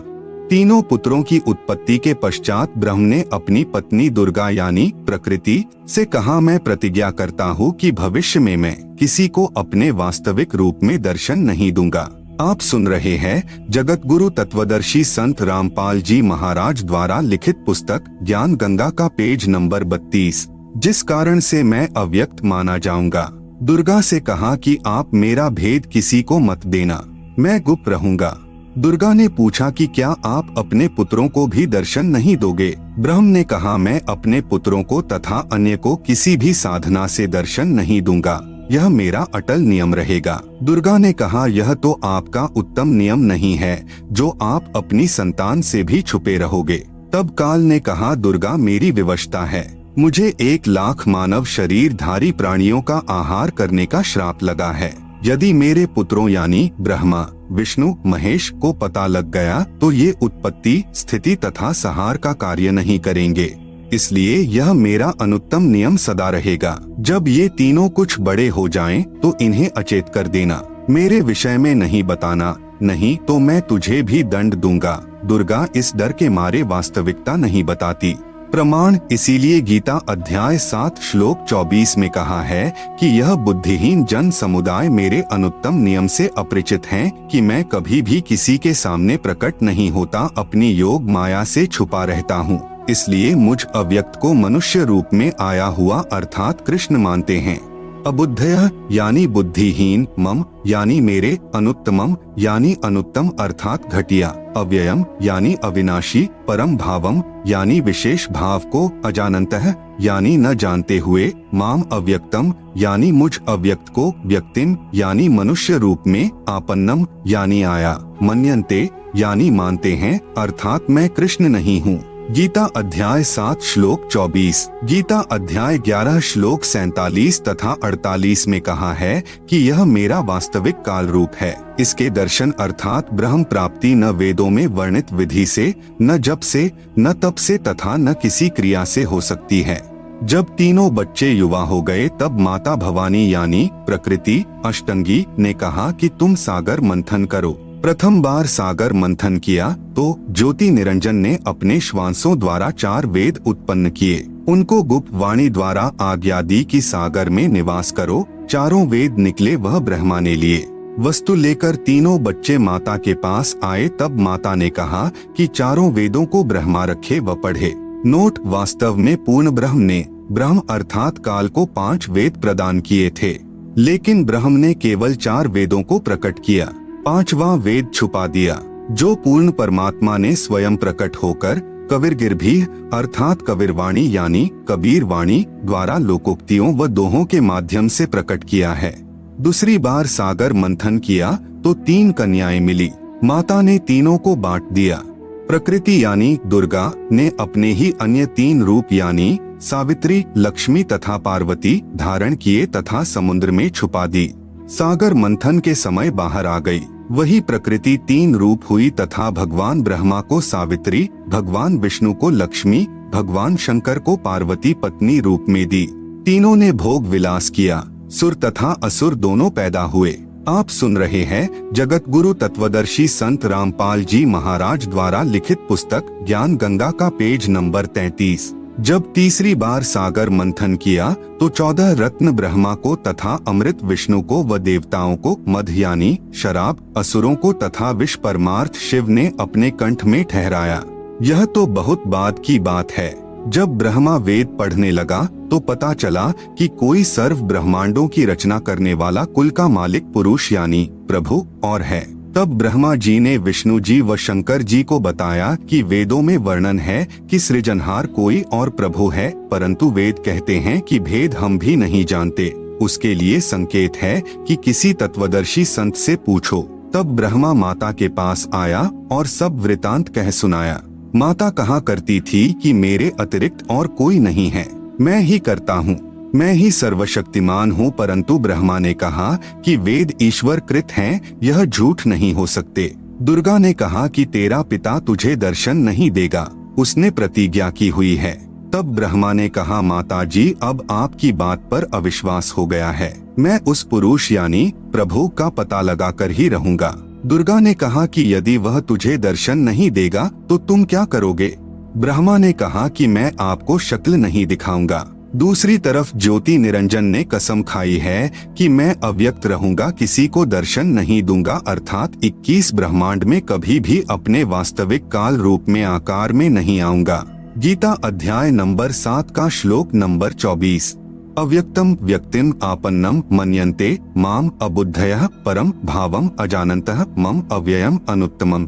Speaker 1: तीनों पुत्रों की उत्पत्ति के पश्चात ब्रह्म ने अपनी पत्नी दुर्गा यानी प्रकृति से कहा, मैं प्रतिज्ञा करता हूँ कि भविष्य में मैं किसी को अपने वास्तविक रूप में दर्शन नहीं दूंगा। आप सुन रहे हैं जगत गुरु तत्वदर्शी संत रामपाल जी महाराज द्वारा लिखित पुस्तक ज्ञान गंगा का पेज नंबर 32। जिस कारण से मैं अव्यक्त माना जाऊंगा। दुर्गा से कहा कि आप मेरा भेद किसी को मत देना, मैं गुप्त रहूंगा। दुर्गा ने पूछा कि क्या आप अपने पुत्रों को भी दर्शन नहीं दोगे? ब्रह्म ने कहा, मैं अपने पुत्रों को तथा अन्य को किसी भी साधना से दर्शन नहीं दूंगा। यह मेरा अटल नियम रहेगा। दुर्गा ने कहा, यह तो आपका उत्तम नियम नहीं है जो आप अपनी संतान से भी छुपे रहोगे। तब काल ने कहा, दुर्गा मेरी विवशता है, मुझे 1,00,000 मानव शरीरधारी प्राणियों का आहार करने का श्राप लगा है। यदि मेरे पुत्रों यानी ब्रह्मा, विष्णु, महेश को पता लग गया तो ये उत्पत्ति, स्थिति तथा संहार का कार्य नहीं करेंगे। इसलिए यह मेरा अनुत्तम नियम सदा रहेगा। जब ये तीनों कुछ बड़े हो जाएं, तो इन्हें अचेत कर देना, मेरे विषय में नहीं बताना, नहीं तो मैं तुझे भी दंड दूंगा। दुर्गा इस डर के मारे वास्तविकता नहीं बताती। प्रमाण, इसीलिए गीता अध्याय 7 श्लोक 24 में कहा है कि यह बुद्धिहीन जन समुदाय मेरे अनुत्तम नियम से अपरिचित हैं कि मैं कभी भी किसी के सामने प्रकट नहीं होता, अपनी योग माया से छुपा रहता हूँ। इसलिए मुझ अव्यक्त को मनुष्य रूप में आया हुआ अर्थात कृष्ण मानते हैं। अबुद्धयः यानी बुद्धिहीन, मम यानी मेरे, अनुत्तमम यानी अनुत्तम अर्थात घटिया, अव्ययम यानी अविनाशी, परम भावम यानी विशेष भाव को, अजानन्तः यानी न जानते हुए, माम अव्यक्तम यानी मुझ अव्यक्त को, व्यक्तिम यानी मनुष्य रूप में, आपन्नम यानी आया, मन्यन्ते यानी मानते हैं अर्थात मैं कृष्ण नहीं हूँ। गीता अध्याय 7 श्लोक 24, गीता अध्याय 11 श्लोक 47 तथा 48 में कहा है कि यह मेरा वास्तविक काल रूप है। इसके दर्शन अर्थात ब्रह्म प्राप्ति न वेदों में वर्णित विधि से, न जप से, न तप से तथा न किसी क्रिया से हो सकती है। जब तीनों बच्चे युवा हो गए तब माता भवानी यानी प्रकृति अष्टंगी ने कहा कि तुम सागर मंथन करो। प्रथम बार सागर मंथन किया तो ज्योति निरंजन ने अपने श्वासों द्वारा 4 वेद उत्पन्न किए। उनको गुप्त वाणी द्वारा आज्ञा दी कि सागर में निवास करो। 4 वेद निकले वह ब्रह्मा ने लिए। वस्तु लेकर तीनों बच्चे माता के पास आए तब माता ने कहा कि 4 वेदों को ब्रह्मा रखे व पढ़े। नोट, वास्तव में पूर्ण ब्रह्म ने ब्रह्म अर्थात काल को 5 वेद प्रदान किए थे, लेकिन ब्रह्म ने केवल 4 वेदों को प्रकट किया, 5वां वेद छुपा दिया, जो पूर्ण परमात्मा ने स्वयं प्रकट होकर कबीरगिरभी अर्थात कबीरवाणी यानी कबीर वाणी द्वारा लोकोक्तियों व दोहों के माध्यम से प्रकट किया है। दूसरी बार सागर मंथन किया तो 3 कन्याएं मिली। माता ने तीनों को बांट दिया। प्रकृति यानी दुर्गा ने अपने ही अन्य 3 रूप यानी सावित्री, लक्ष्मी तथा पार्वती धारण किए तथा समुद्र में छुपा दी। सागर मंथन के समय बाहर आ गई। वही प्रकृति 3 रूप हुई तथा भगवान ब्रह्मा को सावित्री, भगवान विष्णु को लक्ष्मी, भगवान शंकर को पार्वती पत्नी रूप में दी। तीनों ने भोग विलास किया। सुर तथा असुर दोनों पैदा हुए। आप सुन रहे हैं जगत गुरु तत्वदर्शी संत रामपाल जी महाराज द्वारा लिखित पुस्तक ज्ञान गंगा का पेज नंबर 33। जब तीसरी बार सागर मंथन किया तो 14 रत्न ब्रह्मा को तथा अमृत विष्णु को व देवताओं को, मध यानी शराब असुरों को तथा विष परमार्थ शिव ने अपने कंठ में ठहराया। यह तो बहुत बाद की बात है। जब ब्रह्मा वेद पढ़ने लगा तो पता चला कि कोई सर्व ब्रह्मांडों की रचना करने वाला कुल का मालिक पुरुष यानी प्रभु और है। तब ब्रह्मा जी ने विष्णु जी व शंकर जी को बताया कि वेदों में वर्णन है कि सृजनहार कोई और प्रभु है, परंतु वेद कहते हैं कि भेद हम भी नहीं जानते। उसके लिए संकेत है कि किसी तत्वदर्शी संत से पूछो। तब ब्रह्मा माता के पास आया और सब वृतांत कह सुनाया। माता कहा करती थी कि मेरे अतिरिक्त और कोई नहीं है, मैं ही करता हूँ, मैं ही सर्वशक्तिमान हूँ। परंतु ब्रह्मा ने कहा कि वेद ईश्वर कृत हैं, यह झूठ नहीं हो सकते। दुर्गा ने कहा कि तेरा पिता तुझे दर्शन नहीं देगा, उसने प्रतिज्ञा की हुई है। तब ब्रह्मा ने कहा, माता जी अब आपकी बात पर अविश्वास हो गया है, मैं उस पुरुष यानी प्रभु का पता लगाकर ही रहूंगा। दुर्गा ने कहा कि यदि वह तुझे दर्शन नहीं देगा तो तुम क्या करोगे? ब्रह्मा ने कहा कि मैं आपको शक्ल नहीं दिखाऊंगा। दूसरी तरफ ज्योति निरंजन ने कसम खाई है कि मैं अव्यक्त रहूंगा, किसी को दर्शन नहीं दूंगा, अर्थात 21 ब्रह्मांड में कभी भी अपने वास्तविक काल रूप में आकार में नहीं आऊंगा। गीता अध्याय नंबर 7 का श्लोक नंबर 24। अव्यक्तम व्यक्तिम आपन्नम मन्यन्ते माम अबुद्धयः परम भावम अजानन्तः मम अव्ययम अनुत्तमम।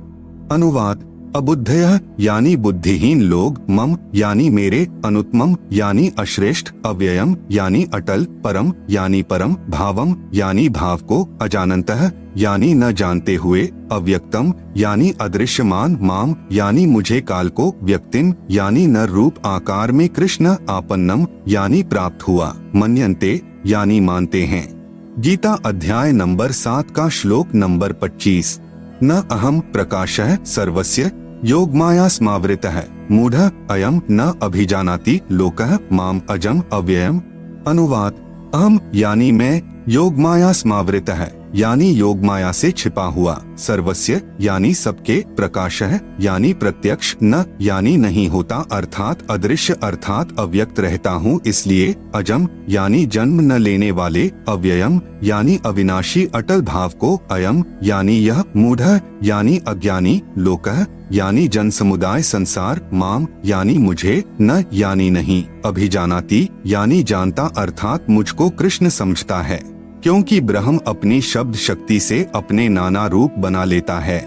Speaker 1: अनुवाद, अबुद्धयः यानी बुद्धिहीन लोग, मम यानी मेरे, अनुत्तमम यानी अश्रेष्ठ, अव्ययम यानी अटल, परम यानी परम, भावम यानी भाव को, अजानन्तः यानी न जानते हुए, अव्यक्तम यानी अदृश्यमान, माम यानी मुझे, काल को, व्यक्तिम यानी न रूप आकार में, कृष्ण आपन्नम यानी प्राप्त हुआ, मन्यन्ते यानी मानते हैं। गीता अध्याय नंबर 7 का श्लोक नंबर 25। न अहम प्रकाशः सर्वस्य योगमाया स्मावृतः मूढ़ः अयम न अभिजानाति लोकः माम अजम अव्ययम। अनुवाद: अहम यानी मैं, योगमाया स्मावृतः यानी योग माया से छिपा हुआ, सर्वस्य यानी सबके, प्रकाशः यानी प्रत्यक्ष, न यानी नहीं होता अर्थात अदृश्य अर्थात अव्यक्त रहता हूँ इसलिए, अजम यानी जन्म न लेने वाले, अव्ययम यानी अविनाशी अटल भाव को, अयम यानी यह, मूढ़ः यानी अज्ञानी, लोकः यानी जन समुदाय संसार, माम यानी मुझे, न यानी नहीं, अभिजानाति यानी जानता अर्थात मुझको कृष्ण समझता है, क्योंकि ब्रह्म अपनी शब्द शक्ति से अपने नाना रूप बना लेता है।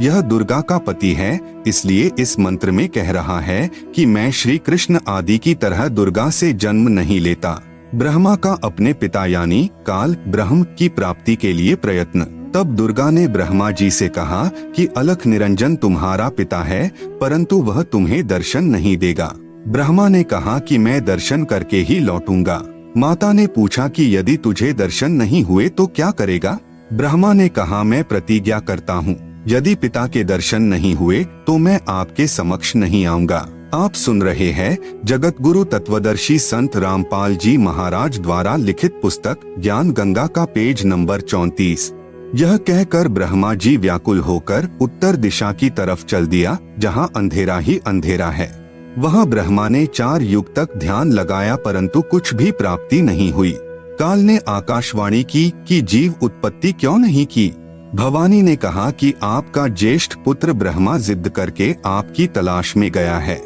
Speaker 1: यह दुर्गा का पति है, इसलिए इस मंत्र में कह रहा है कि मैं श्री कृष्ण आदि की तरह दुर्गा से जन्म नहीं लेता। ब्रह्मा का अपने पिता यानी काल ब्रह्म की प्राप्ति के लिए प्रयत्न। तब दुर्गा ने ब्रह्मा जी से कहा कि अलख निरंजन तुम्हारा पिता है, परंतु वह तुम्हें दर्शन नहीं देगा। ब्रह्मा ने कहा कि मैं दर्शन करके ही लौटूंगा। माता ने पूछा कि यदि तुझे दर्शन नहीं हुए तो क्या करेगा? ब्रह्मा ने कहा मैं प्रतिज्ञा करता हूँ, यदि पिता के दर्शन नहीं हुए तो मैं आपके समक्ष नहीं आऊंगा। आप सुन रहे हैं जगत गुरु तत्वदर्शी संत रामपाल जी महाराज द्वारा लिखित पुस्तक ज्ञान गंगा का पेज नंबर 34। यह कहकर ब्रह्मा जी व्याकुल होकर उत्तर दिशा की तरफ चल दिया, जहाँ अंधेरा ही अंधेरा है। वहाँ ब्रह्मा ने 4 युग तक ध्यान लगाया परंतु कुछ भी प्राप्ति नहीं हुई। काल ने आकाशवाणी की कि जीव उत्पत्ति क्यों नहीं की। भवानी ने कहा कि आपका ज्येष्ठ पुत्र ब्रह्मा जिद करके आपकी तलाश में गया है।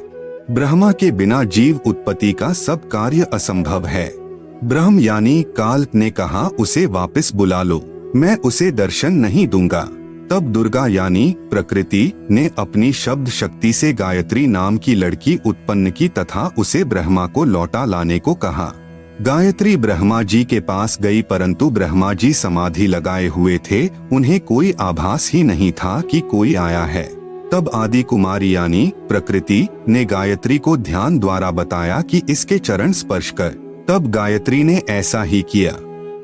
Speaker 1: ब्रह्मा के बिना जीव उत्पत्ति का सब कार्य असंभव है। ब्रह्म यानी काल ने कहा उसे वापस बुला लो, मैं उसे दर्शन नहीं दूंगा। तब दुर्गा यानी प्रकृति ने अपनी शब्द शक्ति से गायत्री नाम की लड़की उत्पन्न की तथा उसे ब्रह्मा को लौटा लाने को कहा। गायत्री ब्रह्मा जी के पास गई परंतु ब्रह्मा जी समाधि लगाए हुए थे, उन्हें कोई आभास ही नहीं था कि कोई आया है। तब आदि कुमारी यानी प्रकृति ने गायत्री को ध्यान द्वारा बताया कि इसके चरण स्पर्श कर। तब गायत्री ने ऐसा ही किया।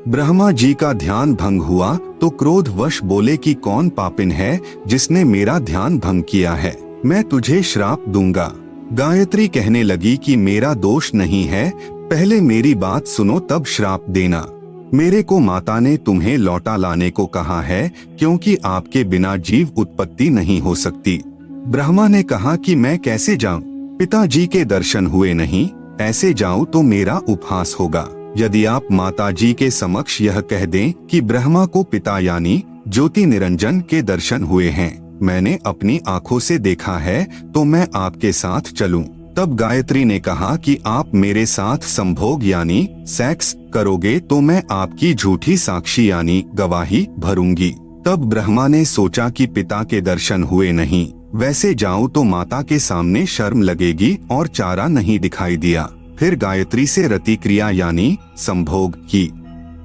Speaker 1: ब्रह्मा जी का ध्यान भंग हुआ तो क्रोधवश बोले कि कौन पापिन है जिसने मेरा ध्यान भंग किया है, मैं तुझे श्राप दूंगा। गायत्री कहने लगी कि मेरा दोष नहीं है, पहले मेरी बात सुनो तब श्राप देना। मेरे को माता ने तुम्हें लौटा लाने को कहा है क्योंकि आपके बिना जीव उत्पत्ति नहीं हो सकती। ब्रह्मा ने कहा कि मैं कैसे जाऊं, पिताजी के दर्शन हुए नहीं, ऐसे जाऊं तो मेरा उपहास होगा। यदि आप माता जी के समक्ष यह कह दें कि ब्रह्मा को पिता यानी ज्योति निरंजन के दर्शन हुए हैं, मैंने अपनी आंखों से देखा है, तो मैं आपके साथ चलूं। तब गायत्री ने कहा कि आप मेरे साथ संभोग यानी सेक्स करोगे तो मैं आपकी झूठी साक्षी यानी गवाही भरूंगी। तब ब्रह्मा ने सोचा कि पिता के दर्शन हुए नहीं, वैसे जाऊं तो माता के सामने शर्म लगेगी और चारा नहीं दिखाई दिया। फिर गायत्री से रति क्रिया यानी संभोग की।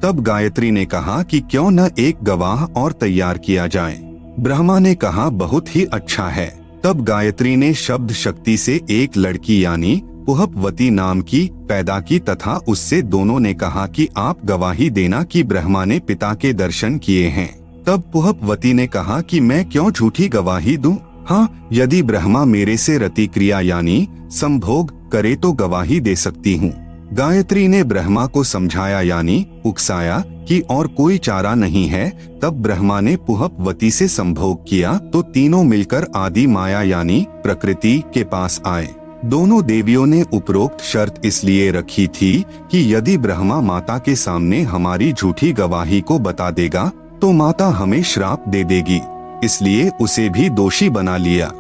Speaker 1: तब गायत्री ने कहा कि क्यों न एक गवाह और तैयार किया जाए। ब्रह्मा ने कहा बहुत ही अच्छा है। तब गायत्री ने शब्द शक्ति से एक लड़की यानी पुहपवती नाम की पैदा की तथा उससे दोनों ने कहा कि आप गवाही देना कि ब्रह्मा ने पिता के दर्शन किए हैं। तब पुहपवती ने कहा कि मैं क्यों झूठी गवाही दूं? हाँ, यदि ब्रह्मा मेरे से रति क्रिया यानी संभोग करे तो गवाही दे सकती हूँ। गायत्री ने ब्रह्मा को समझाया यानी उकसाया कि और कोई चारा नहीं है। तब ब्रह्मा ने पुहपवती से संभोग किया तो तीनों मिलकर आदि माया यानी प्रकृति के पास आए। दोनों देवियों ने उपरोक्त शर्त इसलिए रखी थी कि यदि ब्रह्मा माता के सामने हमारी झूठी गवाही को बता देगा तो माता हमें श्राप दे देगी, इसलिए उसे भी दोषी बना लिया।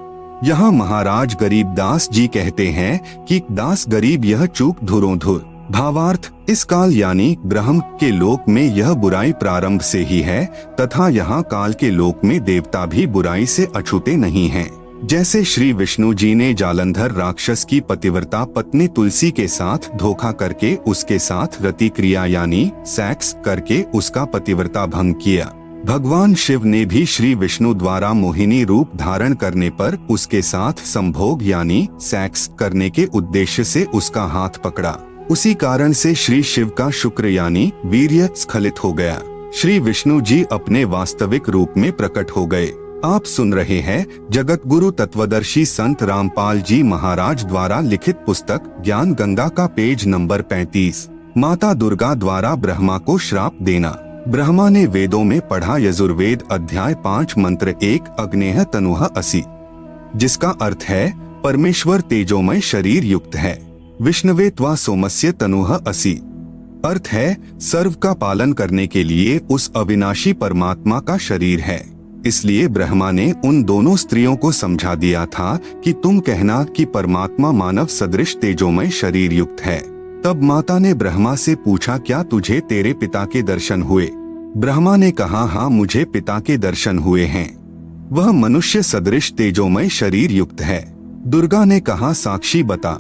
Speaker 1: यहाँ महाराज गरीबदास जी कहते हैं कि दास गरीब यह चूक धुरोधुर। भावार्थ, इस काल यानी ब्रह्म के लोक में यह बुराई प्रारंभ से ही है तथा यहाँ काल के लोक में देवता भी बुराई से अछूते नहीं हैं। जैसे श्री विष्णु जी ने जालंधर राक्षस की पतिव्रता पत्नी तुलसी के साथ धोखा करके उसके साथ रति क्रिया यानी सेक्स करके उसका पतिव्रता भंग किया, भगवान शिव ने भी श्री विष्णु द्वारा मोहिनी रूप धारण करने पर उसके साथ संभोग यानी सेक्स करने के उद्देश्य से उसका हाथ पकड़ा। उसी कारण से श्री शिव का शुक्र यानी वीर्य स्खलित हो गया। श्री विष्णु जी अपने वास्तविक रूप में प्रकट हो गए। आप सुन रहे हैं जगत गुरु तत्वदर्शी संत रामपाल जी महाराज द्वारा लिखित पुस्तक ज्ञान गंगा का पेज नंबर 35। माता दुर्गा द्वारा ब्रह्मा को श्राप देना। ब्रह्मा ने वेदों में पढ़ा यजुर्वेद अध्याय 5 मंत्र 1 अग्नेह तनुह असि, जिसका अर्थ है परमेश्वर तेजोमय शरीर युक्त है। विष्णवे त्वा सोमस्य तनुह असि, अर्थ है सर्व का पालन करने के लिए उस अविनाशी परमात्मा का शरीर है। इसलिए ब्रह्मा ने उन दोनों स्त्रियों को समझा दिया था कि तुम कहना कि परमात्मा मानव सदृश तेजोमय शरीर युक्त है। तब माता ने ब्रह्मा से पूछा, क्या तुझे तेरे पिता के दर्शन हुए? ब्रह्मा ने कहा, हाँ मुझे पिता के दर्शन हुए हैं, वह मनुष्य सदृश तेजोमय शरीर युक्त है। दुर्गा ने कहा, साक्षी बता।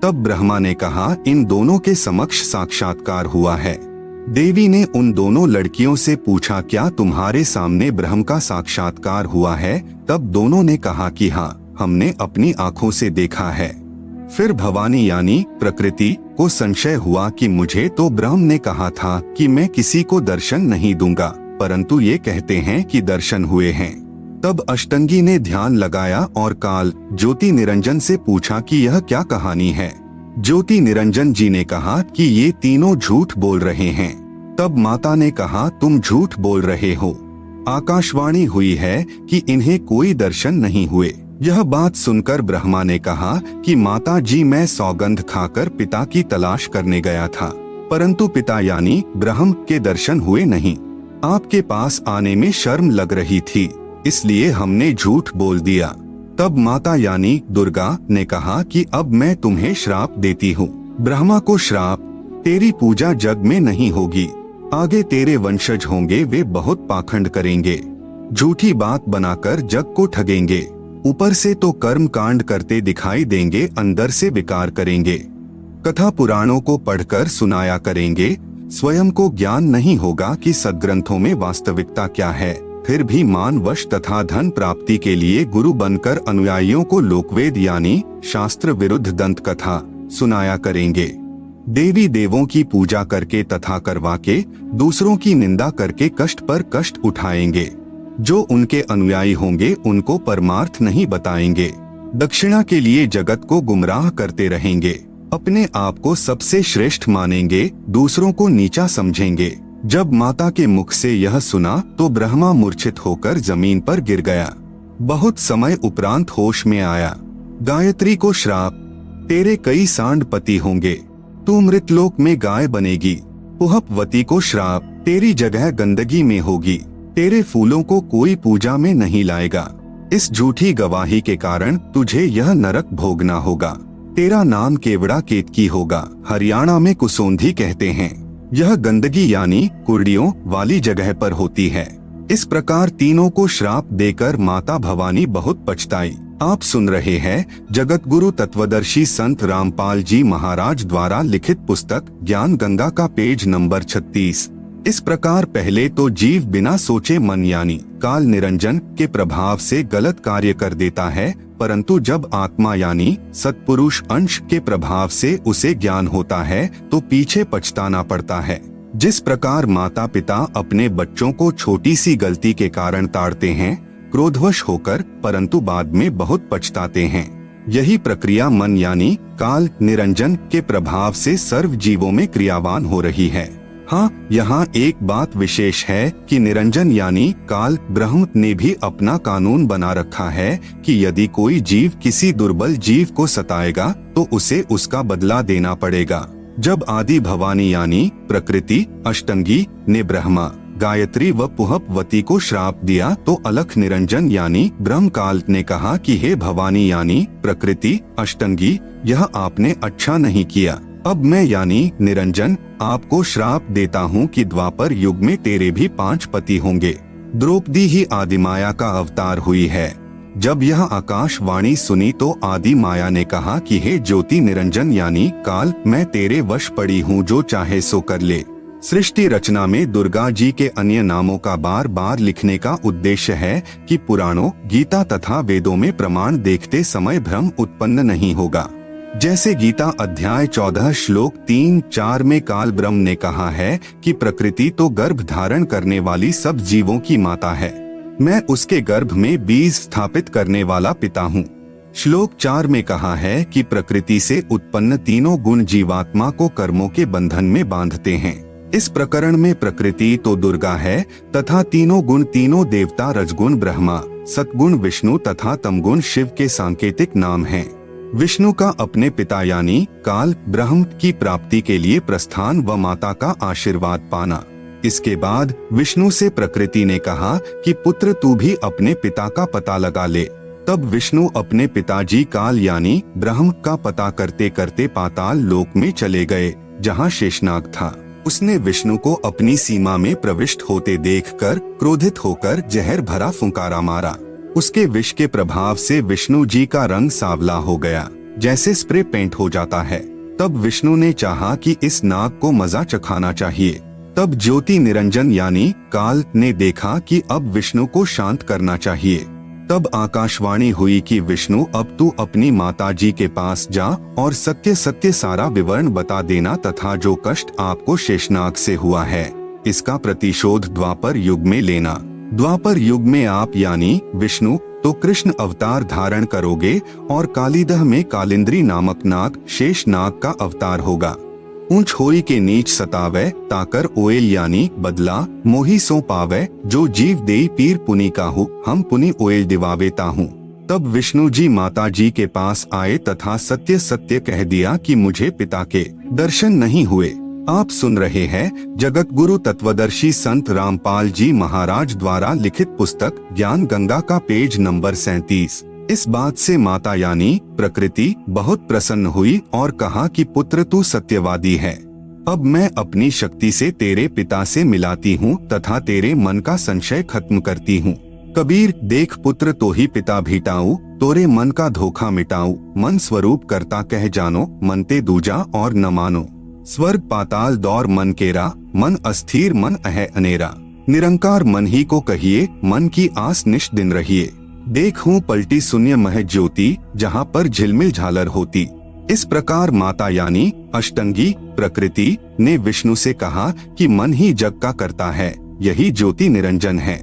Speaker 1: तब ब्रह्मा ने कहा, इन दोनों के समक्ष साक्षात्कार हुआ है। देवी ने उन दोनों लड़कियों से पूछा, क्या तुम्हारे सामने ब्रह्म का साक्षात्कार हुआ है? तब दोनों ने कहा कि हाँ, हमने अपनी आंखों से देखा है। फिर भवानी यानी प्रकृति को संशय हुआ कि मुझे तो ब्रह्म ने कहा था कि मैं किसी को दर्शन नहीं दूंगा, परंतु ये कहते हैं कि दर्शन हुए हैं। तब अष्टंगी ने ध्यान लगाया और काल ज्योति निरंजन से पूछा कि यह क्या कहानी है। ज्योति निरंजन जी ने कहा कि ये तीनों झूठ बोल रहे हैं। तब माता ने कहा, तुम झूठ बोल रहे हो। आकाशवाणी हुई है कि इन्हें कोई दर्शन नहीं हुए। यह बात सुनकर ब्रह्मा ने कहा कि माता जी, मैं सौगंध खाकर पिता की तलाश करने गया था, परंतु पिता यानी ब्रह्म के दर्शन हुए नहीं। आपके पास आने में शर्म लग रही थी, इसलिए हमने झूठ बोल दिया। तब माता यानी दुर्गा ने कहा कि अब मैं तुम्हें श्राप देती हूँ। ब्रह्मा को श्राप, तेरी पूजा जग में नहीं होगी। आगे तेरे वंशज होंगे, वे बहुत पाखंड करेंगे, झूठी बात बनाकर जग को ठगेंगे। ऊपर से तो कर्म कांड करते दिखाई देंगे, अंदर से विकार करेंगे। कथा पुराणों को पढ़कर सुनाया करेंगे, स्वयं को ज्ञान नहीं होगा कि सद्ग्रंथों में वास्तविकता क्या है। फिर भी मानवश तथा धन प्राप्ति के लिए गुरु बनकर अनुयायियों को लोकवेद यानी शास्त्र विरुद्ध दंत कथा सुनाया करेंगे। देवी देवों की पूजा करके तथा करवा के दूसरों की निंदा करके कष्ट पर कष्ट उठाएंगे। जो उनके अनुयायी होंगे उनको परमार्थ नहीं बताएंगे, दक्षिणा के लिए जगत को गुमराह करते रहेंगे। अपने आप को सबसे श्रेष्ठ मानेंगे, दूसरों को नीचा समझेंगे। जब माता के मुख से यह सुना तो ब्रह्मा मूर्छित होकर जमीन पर गिर गया। बहुत समय उपरांत होश में आया। गायत्री को श्राप, तेरे कई सांड पति होंगे, तू मृतलोक में गाय बनेगी। पुहपवती को श्राप, तेरी जगह गंदगी में होगी, तेरे फूलों को कोई पूजा में नहीं लाएगा। इस झूठी गवाही के कारण तुझे यह नरक भोगना होगा। तेरा नाम केवड़ा केतकी होगा। हरियाणा में कुसोंधी कहते हैं। यह गंदगी यानी कुर्डियों वाली जगह पर होती है। इस प्रकार तीनों को श्राप देकर माता भवानी बहुत पछताई। आप सुन रहे हैं जगत गुरु तत्वदर्शी संत रामपाल जी महाराज द्वारा लिखित पुस्तक ज्ञान गंगा का पेज नंबर 36। इस प्रकार पहले तो जीव बिना सोचे मन यानी काल निरंजन के प्रभाव से गलत कार्य कर देता है, परंतु जब आत्मा यानी सत्पुरुष अंश के प्रभाव से उसे ज्ञान होता है तो पीछे पछताना पड़ता है। जिस प्रकार माता पिता अपने बच्चों को छोटी सी गलती के कारण ताड़ते हैं क्रोधवश होकर, परंतु बाद में बहुत पछताते हैं, यही प्रक्रिया मन यानी काल निरंजन के प्रभाव से सर्व जीवों में क्रियावान हो रही है। हाँ, यहाँ एक बात विशेष है कि निरंजन यानी काल ब्रह्म ने भी अपना कानून बना रखा है कि यदि कोई जीव किसी दुर्बल जीव को सताएगा तो उसे उसका बदला देना पड़ेगा। जब आदि भवानी यानी प्रकृति अष्टंगी ने ब्रह्मा गायत्री व पुहपवती को श्राप दिया तो अलख निरंजन यानी ब्रह्मकाल ने कहा कि हे भवानी यानी प्रकृति अष्टंगी, यह आपने अच्छा नहीं किया। अब मैं यानी निरंजन आपको श्राप देता हूँ कि द्वापर युग में तेरे भी 5 पति होंगे। द्रौपदी ही आदिमाया का अवतार हुई है। जब यह आकाशवाणी सुनी तो आदि माया ने कहा कि हे ज्योति निरंजन यानी काल, मैं तेरे वश पड़ी हूँ, जो चाहे सो कर ले। सृष्टि रचना में दुर्गा जी के अन्य नामों का बार बार लिखने का उद्देश्य है कि पुराणों, गीता तथा वेदों में प्रमाण देखते समय भ्रम उत्पन्न नहीं होगा। जैसे गीता अध्याय 14 श्लोक 3-4 में काल ब्रह्म ने कहा है कि प्रकृति तो गर्भ धारण करने वाली सब जीवों की माता है, मैं उसके गर्भ में बीज स्थापित करने वाला पिता हूँ। श्लोक 4 में कहा है कि प्रकृति से उत्पन्न तीनों गुण जीवात्मा को कर्मों के बंधन में बांधते हैं। इस प्रकरण में प्रकृति तो दुर्गा है तथा तीनों गुण तीनों देवता रजगुण ब्रह्मा, सतगुण विष्णु तथा तमगुण शिव के सांकेतिक नाम हैं। विष्णु का अपने पिता यानी काल ब्रह्म की प्राप्ति के लिए प्रस्थान व माता का आशीर्वाद पाना। इसके बाद विष्णु से प्रकृति ने कहा कि पुत्र तू भी अपने पिता का पता लगा ले। तब विष्णु अपने पिताजी काल यानी ब्रह्म का पता करते करते पाताल लोक में चले गए, जहाँ शेषनाग था। उसने विष्णु को अपनी सीमा में प्रविष्ट होते देखकर क्रोधित होकर जहर भरा फुंकारा मारा। उसके विष के प्रभाव से विष्णु जी का रंग सांवला हो गया, जैसे स्प्रे पेंट हो जाता है। तब विष्णु ने चाहा कि इस नाग को मजा चखाना चाहिए। तब ज्योति निरंजन यानी काल ने देखा कि अब विष्णु को शांत करना चाहिए। तब आकाशवाणी हुई कि विष्णु, अब तू अपनी माता जी के पास जा और सत्य सत्य सारा विवरण बता देना तथा जो कष्ट आपको शेषनाग से हुआ है, इसका प्रतिशोध द्वापर युग में लेना। द्वापर युग में आप यानी विष्णु तो कृष्ण अवतार धारण करोगे और कालीदह में कालिंद्री नामक नाग शेषनाग का अवतार होगा। ऊंच होई के नीच सतावे ताकर ओएल यानी बदला मोही सो पावे, जो जीव देई पीर पुनि काहू हम पुनि ओएल दिवावेता हूँ। तब विष्णु जी माता जी के पास आए तथा सत्य सत्य कह दिया कि मुझे पिता के दर्शन नहीं हुए। आप सुन रहे हैं जगत गुरु तत्वदर्शी संत रामपाल जी महाराज द्वारा लिखित पुस्तक ज्ञान गंगा का पेज नंबर 37। इस बात से माता यानी प्रकृति बहुत प्रसन्न हुई और कहा कि पुत्र तू सत्यवादी है। अब मैं अपनी शक्ति से तेरे पिता से मिलाती हूँ तथा तेरे मन का संशय खत्म करती हूँ। कबीर देख पुत्र तो ही पिता भीटाऊ, तोरे मन का धोखा मिटाऊ। मन स्वरूप करता कह जानो, मनते दूजा और न मानो। स्वर्ग पाताल दौर मन केरा, मन अस्थिर मन अह अनेरा। निरंकार मन ही को कहिए, मन की आस निश दिन रहिए। देखूं पलटी शून्य मह ज्योति, जहाँ पर झिलमिल झालर होती। इस प्रकार माता यानी अष्टंगी प्रकृति ने विष्णु से कहा कि मन ही जग का करता है, यही ज्योति निरंजन है।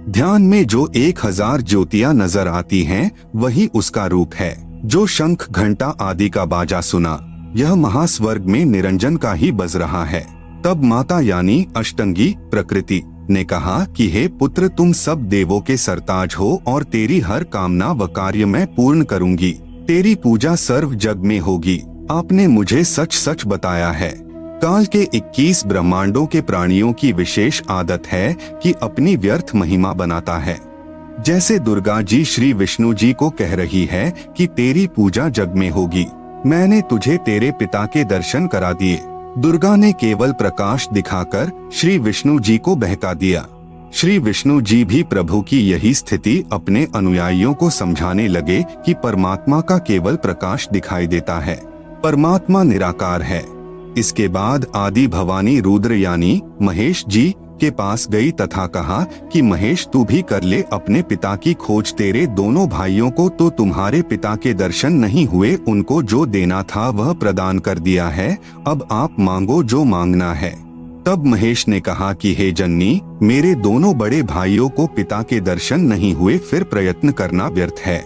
Speaker 1: ध्यान में जो 1000 ज्योतियां नजर आती हैं, वही उसका रूप है। जो शंख घंटा आदि का बाजा सुना, यह महास्वर्ग में निरंजन का ही बज रहा है। तब माता यानी अष्टंगी प्रकृति ने कहा कि हे पुत्र, तुम सब देवों के सरताज हो और तेरी हर कामना व कार्य मैं पूर्ण करूंगी। तेरी पूजा सर्व जग में होगी। आपने मुझे सच सच बताया है। काल के 21 ब्रह्मांडों के प्राणियों की विशेष आदत है कि अपनी व्यर्थ महिमा बनाता है। जैसे दुर्गा जी श्री विष्णु जी को कह रही है कि तेरी पूजा जग में होगी, मैंने तुझे तेरे पिता के दर्शन करा दिए। दुर्गा ने केवल प्रकाश दिखाकर श्री विष्णु जी को बहका दिया। श्री विष्णु जी भी प्रभु की यही स्थिति अपने अनुयायियों को समझाने लगे कि परमात्मा का केवल प्रकाश दिखाई देता है, परमात्मा निराकार है। इसके बाद आदि भवानी रुद्र यानी महेश जी के पास गई तथा कहा कि महेश तू भी कर ले अपने पिता की खोज। तेरे दोनों भाइयों को तो तुम्हारे पिता के दर्शन नहीं हुए, उनको जो देना था वह प्रदान कर दिया है, अब आप मांगो जो मांगना है। तब महेश ने कहा कि हे जननी, मेरे दोनों बड़े भाइयों को पिता के दर्शन नहीं हुए, फिर प्रयत्न करना व्यर्थ है।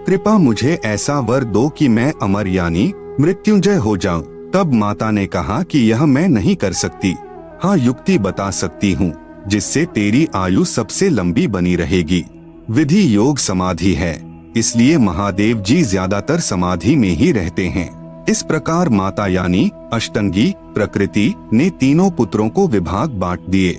Speaker 1: कृपा मुझे ऐसा वर दो कि मैं अमर यानी मृत्युंजय हो जाऊं। तब माता ने कहा कि यह मैं नहीं कर सकती, हाँ युक्ति बता सकती हूँ जिससे तेरी आयु सबसे लंबी बनी रहेगी। विधि योग समाधि है, इसलिए महादेव जी ज्यादातर समाधि में ही रहते हैं। इस प्रकार माता यानी अष्टंगी प्रकृति ने तीनों पुत्रों को विभाग बांट दिए।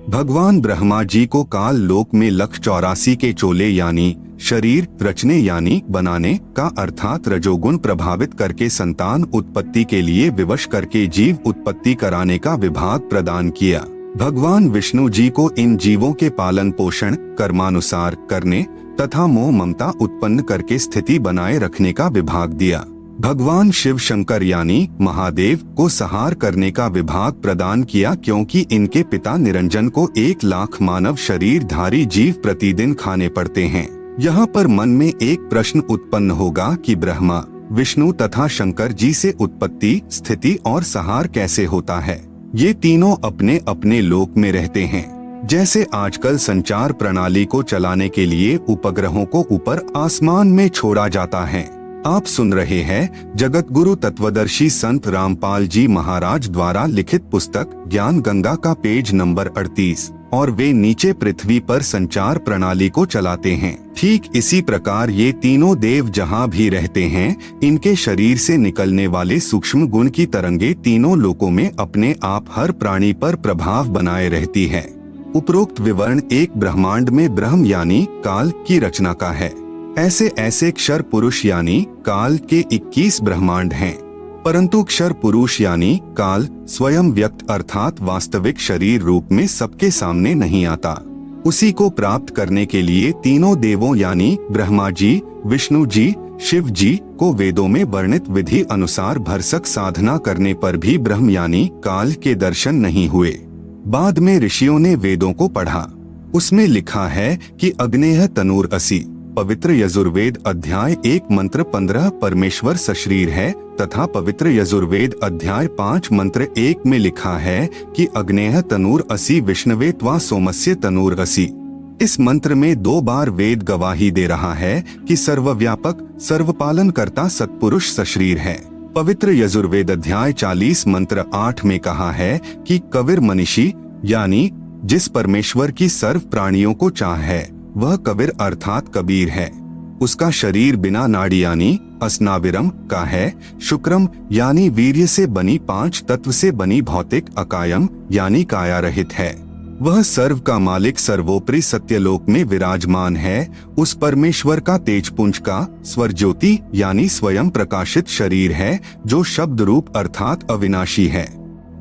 Speaker 1: भगवान ब्रह्मा जी को काल लोक में 184 के चोले यानी शरीर रचने यानी बनाने का अर्थात रजोगुण प्रभावित करके संतान उत्पत्ति के लिए विवश करके जीव उत्पत्ति कराने का विभाग प्रदान किया। भगवान विष्णु जी को इन जीवों के पालन पोषण कर्मानुसार करने तथा मोह ममता उत्पन्न करके स्थिति बनाए रखने का विभाग दिया। भगवान शिव शंकर यानी महादेव को संहार करने का विभाग प्रदान किया, क्योंकि इनके पिता निरंजन को 1 लाख मानव शरीरधारी जीव प्रतिदिन खाने पड़ते हैं। यहाँ पर मन में एक प्रश्न उत्पन्न होगा कि ब्रह्मा, विष्णु तथा शंकर जी से उत्पत्ति, स्थिति और संहार कैसे होता है। ये तीनों अपने अपने लोक में रहते हैं। जैसे आजकल संचार प्रणाली को चलाने के लिए उपग्रहों को ऊपर आसमान में छोड़ा जाता है। आप सुन रहे हैं जगत गुरु तत्वदर्शी संत रामपाल जी महाराज द्वारा लिखित पुस्तक ज्ञान गंगा का पेज नंबर 38, और वे नीचे पृथ्वी पर संचार प्रणाली को चलाते हैं। ठीक इसी प्रकार ये तीनों देव जहाँ भी रहते हैं, इनके शरीर से निकलने वाले सूक्ष्म गुण की तरंगे तीनों लोकों में अपने आप हर प्राणी पर प्रभाव बनाए रहती है। उपरोक्त विवरण एक ब्रह्मांड में ब्रह्म यानी काल की रचना का है। ऐसे क्षर पुरुष यानी काल के 21 ब्रह्मांड हैं, परंतु क्षर पुरुष यानी काल स्वयं व्यक्त अर्थात वास्तविक शरीर रूप में सबके सामने नहीं आता। उसी को प्राप्त करने के लिए तीनों देवों यानी ब्रह्मा जी, विष्णु जी, शिव जी को वेदों में वर्णित विधि अनुसार भरसक साधना करने पर भी ब्रह्म यानी काल के दर्शन नहीं हुए। बाद में ऋषियों ने वेदों को पढ़ा। उसमें लिखा है कि अग्नेय तनूर असि, पवित्र यजुर्वेद अध्याय 1 मंत्र 15 परमेश्वर सशरीर है, तथा पवित्र यजुर्वेद अध्याय 5 मंत्र 1 में लिखा है कि अग्नेय तनूर असि विष्णवे त्वा सोमस्य तनूर असि। इस मंत्र में 2 बार वेद गवाही दे रहा है कि सर्वव्यापक सर्वपालन करता सत्पुरुष सशरीर है। पवित्र यजुर्वेद अध्याय 40 मंत्र 8 में कहा है कि कबीर मनीषी यानी जिस परमेश्वर की सर्व प्राणियों को चाह है, वह कबीर अर्थात कबीर है। उसका शरीर बिना नाड़ी यानी अस्नाविरम का है। शुक्रम यानी वीर्य से बनी 5 तत्व से बनी भौतिक अकायम यानी काया रहित है। वह सर्व का मालिक सर्वोपरि सत्यलोक में विराजमान है। उस परमेश्वर का तेजपुंज का स्वर ज्योति यानी स्वयं प्रकाशित शरीर है, जो शब्द रूप अर्थात अविनाशी है।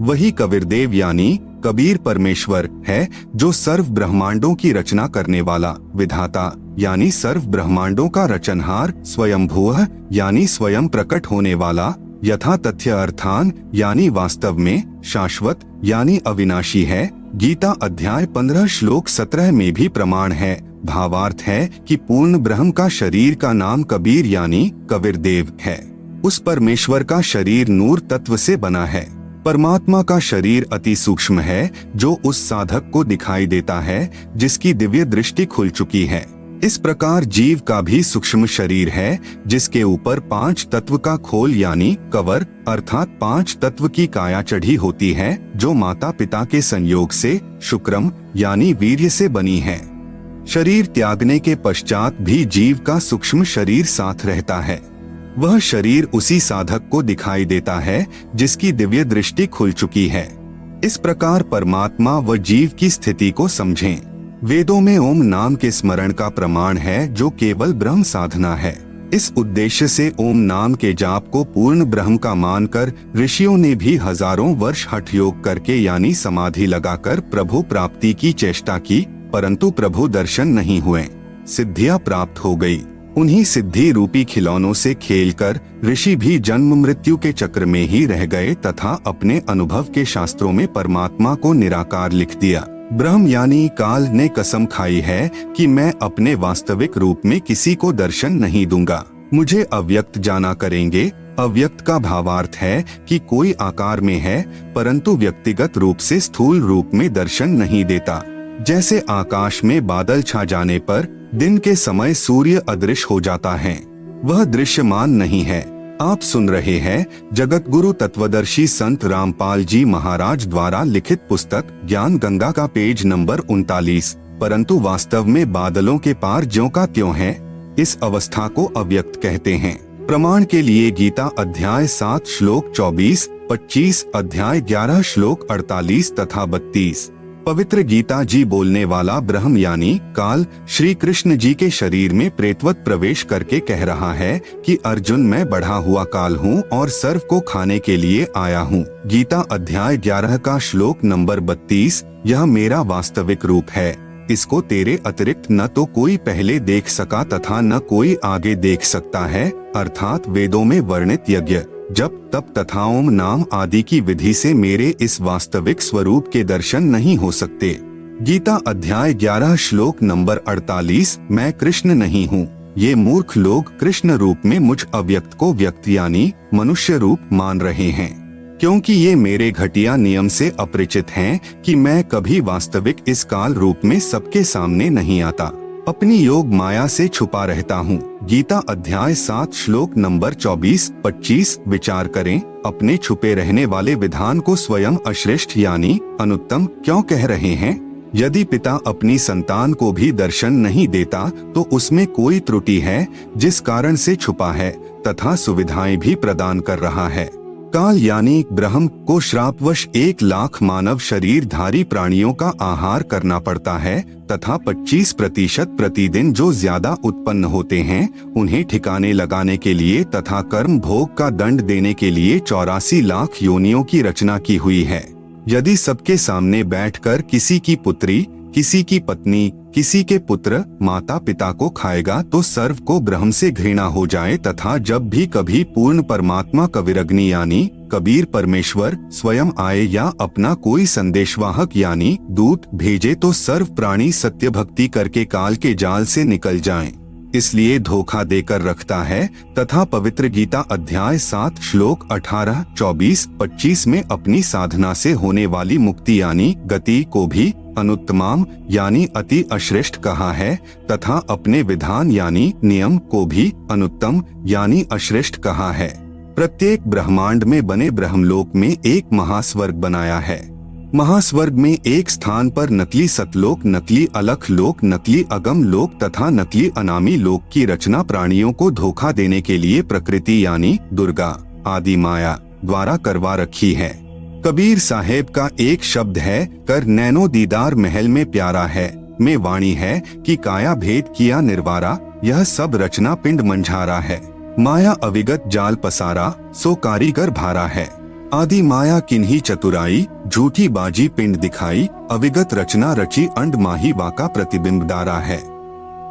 Speaker 1: वही कबीरदेव यानी कबीर परमेश्वर है, जो सर्व ब्रह्मांडों की रचना करने वाला विधाता यानी सर्व ब्रह्मांडों का रचनहार, स्वयंभुव यानी स्वयं प्रकट होने वाला, यथा तथ्य अर्थान यानी वास्तव में, शाश्वत यानी अविनाशी है। गीता अध्याय 15 श्लोक 17 में भी प्रमाण है। भावार्थ है कि पूर्ण ब्रह्म का शरीर का नाम कबीर यानी कबीरदेव है। उस परमेश्वर का शरीर नूर तत्व से बना है। परमात्मा का शरीर अति सूक्ष्म है, जो उस साधक को दिखाई देता है जिसकी दिव्य दृष्टि खुल चुकी है। इस प्रकार जीव का भी सूक्ष्म शरीर है, जिसके ऊपर 5 तत्व का खोल यानी कवर अर्थात 5 तत्व की काया चढ़ी होती है, जो माता पिता के संयोग से शुक्रम यानी वीर्य से बनी है। शरीर त्यागने के पश्चात भी जीव का सूक्ष्म शरीर साथ रहता है। वह शरीर उसी साधक को दिखाई देता है जिसकी दिव्य दृष्टि खुल चुकी है। इस प्रकार परमात्मा व जीव की स्थिति को समझें। वेदों में ओम नाम के स्मरण का प्रमाण है, जो केवल ब्रह्म साधना है। इस उद्देश्य से ओम नाम के जाप को पूर्ण ब्रह्म का मानकर ऋषियों ने भी हजारों वर्ष हठ योग करके यानी समाधि लगाकर प्रभु प्राप्ति की चेष्टा की, परंतु प्रभु दर्शन नहीं हुए। सिद्धियां प्राप्त हो गई। उन्हीं सिद्धि रूपी खिलौनों से खेलकर ऋषि भी जन्म मृत्यु के चक्र में ही रह गए तथा अपने अनुभव के शास्त्रों में परमात्मा को निराकार लिख दिया। ब्रह्म यानी काल ने कसम खाई है कि मैं अपने वास्तविक रूप में किसी को दर्शन नहीं दूंगा, मुझे अव्यक्त जाना करेंगे। अव्यक्त का भावार्थ है कि कोई आकार में है, परंतु व्यक्तिगत रूप से स्थूल रूप में दर्शन नहीं देता। जैसे आकाश में बादल छा जाने पर दिन के समय सूर्य अदृश्य हो जाता है, वह दृश्यमान नहीं है। आप सुन रहे हैं जगत गुरु तत्वदर्शी संत रामपाल जी महाराज द्वारा लिखित पुस्तक ज्ञान गंगा का पेज नंबर 39। परंतु वास्तव में बादलों के पार ज्यों का त्यों है। इस अवस्था को अव्यक्त कहते हैं। प्रमाण के लिए गीता अध्याय 7 श्लोक 24, 25 अध्याय 11 श्लोक 48 तथा 32। पवित्र गीता जी बोलने वाला ब्रह्म यानी काल श्री कृष्ण जी के शरीर में प्रेतवत प्रवेश करके कह रहा है कि अर्जुन, मैं बढ़ा हुआ काल हूँ और सर्व को खाने के लिए आया हूँ। गीता अध्याय 11 का श्लोक नंबर 32, यह मेरा वास्तविक रूप है। इसको तेरे अतिरिक्त न तो कोई पहले देख सका तथा न कोई आगे देख सकता है, अर्थात वेदों में वर्णित यज्ञ, जप, तप तथा ओम नाम आदि की विधि से मेरे इस वास्तविक स्वरूप के दर्शन नहीं हो सकते। गीता अध्याय 11 श्लोक नंबर 48। मैं कृष्ण नहीं हूँ। ये मूर्ख लोग कृष्ण रूप में मुझ अव्यक्त को व्यक्त यानी मनुष्य रूप मान रहे हैं, क्योंकि ये मेरे घटिया नियम से अपरिचित हैं कि मैं कभी वास्तविक इस काल रूप में सबके सामने नहीं आता, अपनी योग माया से छुपा रहता हूँ। गीता अध्याय 7 श्लोक नंबर 24-25। विचार करें, अपने छुपे रहने वाले विधान को स्वयं अश्रेष्ठ यानी अनुत्तम क्यों कह रहे हैं? यदि पिता अपनी संतान को भी दर्शन नहीं देता तो उसमें कोई त्रुटि है जिस कारण से छुपा है तथा सुविधाएं भी प्रदान कर रहा है। काल यानी ब्रह्म को श्रापवश 1 लाख मानव शरीरधारी प्राणियों का आहार करना पड़ता है तथा 25% प्रतिदिन जो ज्यादा उत्पन्न होते हैं उन्हें ठिकाने लगाने के लिए तथा कर्म भोग का दंड देने के लिए 84 लाख योनियों की रचना की हुई है। यदि सबके सामने बैठकर किसी की पुत्री, किसी की पत्नी, किसी के पुत्र माता पिता को खाएगा तो सर्व को ब्रह्म से घृणा हो जाए तथा जब भी कभी पूर्ण परमात्मा कविरग्नि यानी कबीर परमेश्वर स्वयं आए या अपना कोई संदेशवाहक यानी दूत भेजे तो सर्व प्राणी सत्य भक्ति करके काल के जाल से निकल जाएं। इसलिए धोखा देकर रखता है तथा पवित्र गीता अध्याय 7 श्लोक 18, 24, 25 में अपनी साधना से होने वाली मुक्ति यानी गति को भी अनुत्तमाम यानी अति अश्रेष्ठ कहा है तथा अपने विधान यानी नियम को भी अनुत्तम यानी अश्रेष्ठ कहा है। प्रत्येक ब्रह्मांड में बने ब्रह्मलोक में एक महास्वर्ग बनाया है। महास्वर्ग में एक स्थान पर नकली सतलोक, नकली अलख लोक, नकली अगम लोक तथा नकली अनामी लोक की रचना प्राणियों को धोखा देने के लिए प्रकृति यानी दुर्गा आदि माया द्वारा करवा रखी है। कबीर साहेब का एक शब्द है, कर नैनो दीदार महल में प्यारा है, में वाणी है कि काया भेद किया निर्वारा, यह सब रचना पिंड मंझारा है। माया अविगत जाल पसारा, सो कारीगर भारा है। आदि माया किन्ही चतुराई, झूठी बाजी पिंड दिखाई, अविगत रचना रची अंड माही वाका प्रतिबिंब डारा है।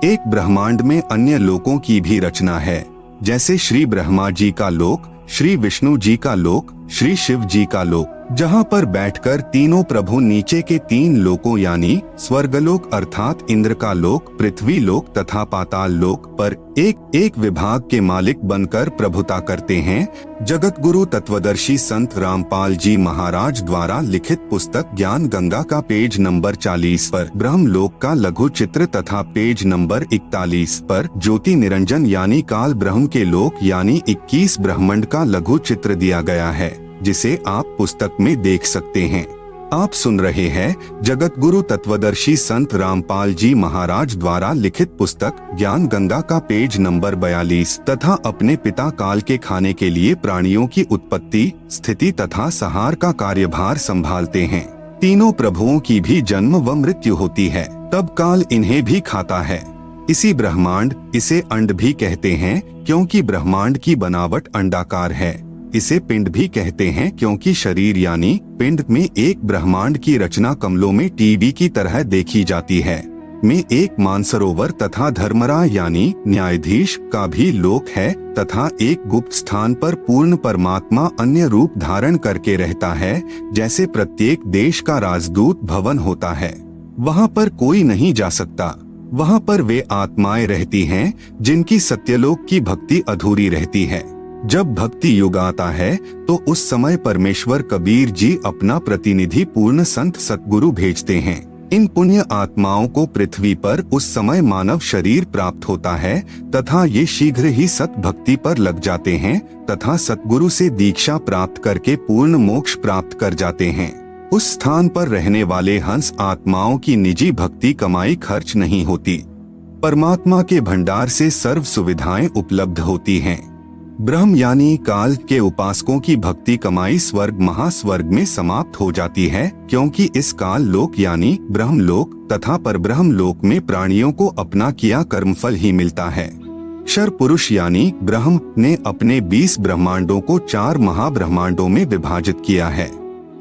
Speaker 1: एक ब्रह्मांड में अन्य लोकों की भी रचना है, जैसे श्री ब्रह्मा जी का लोक, श्री विष्णु जी का लोक, श्री शिव जी का लोक, जहाँ पर बैठकर तीनों प्रभु नीचे के 3 लोकों यानी स्वर्गलोक अर्थात इंद्र का लोक, पृथ्वी लोक तथा पाताल लोक पर एक एक विभाग के मालिक बनकर प्रभुता करते हैं। जगत गुरु तत्वदर्शी संत रामपाल जी महाराज द्वारा लिखित पुस्तक ज्ञान गंगा का पेज नंबर 40 पर ब्रह्मलोक का लघु चित्र तथा पेज नंबर 41 पर ज्योति निरंजन यानी काल ब्रह्म के लोक यानी 21 ब्रह्मांड का लघु चित्र दिया गया है, जिसे आप पुस्तक में देख सकते हैं। आप सुन रहे हैं जगत गुरु तत्वदर्शी संत रामपाल जी महाराज द्वारा लिखित पुस्तक ज्ञान गंगा का पेज नंबर 42 तथा अपने पिता काल के खाने के लिए प्राणियों की उत्पत्ति, स्थिति तथा संहार का कार्यभार संभालते हैं। तीनों प्रभुओं की भी जन्म व मृत्यु होती है, तब काल इन्हें भी खाता है। इसी ब्रह्मांड, इसे अंड भी कहते हैं क्योंकि ब्रह्मांड की बनावट अंडाकार है। इसे पिंड भी कहते हैं क्योंकि शरीर यानी पिंड में एक ब्रह्मांड की रचना कमलों में टीवी की तरह देखी जाती है। में एक मानसरोवर तथा धर्मराय यानी न्यायाधीश का भी लोक है तथा एक गुप्त स्थान पर पूर्ण परमात्मा अन्य रूप धारण करके रहता है, जैसे प्रत्येक देश का राजदूत भवन होता है। वहाँ पर कोई नहीं जा सकता। वहाँ पर वे आत्माएं रहती हैं जिनकी सत्यलोक की भक्ति अधूरी रहती है। जब भक्ति युग आता है तो उस समय परमेश्वर कबीर जी अपना प्रतिनिधि पूर्ण संत सतगुरु भेजते हैं। इन पुण्य आत्माओं को पृथ्वी पर उस समय मानव शरीर प्राप्त होता है तथा ये शीघ्र ही सत भक्ति पर लग जाते हैं तथा सतगुरु से दीक्षा प्राप्त करके पूर्ण मोक्ष प्राप्त कर जाते हैं। उस स्थान पर रहने वाले हंस आत्माओं की निजी भक्ति कमाई खर्च नहीं होती। परमात्मा के भंडार से सर्व सुविधाएं उपलब्ध होती हैं। ब्रह्म यानी काल के उपासकों की भक्ति कमाई स्वर्ग महास्वर्ग में समाप्त हो जाती है, क्योंकि इस काल लोक यानी ब्रह्म लोक तथा परब्रह्म लोक में प्राणियों को अपना किया कर्मफल ही मिलता है। क्षर पुरुष यानी ब्रह्म ने अपने 20 ब्रह्मांडों को 4 महाब्रह्मांडों में विभाजित किया है।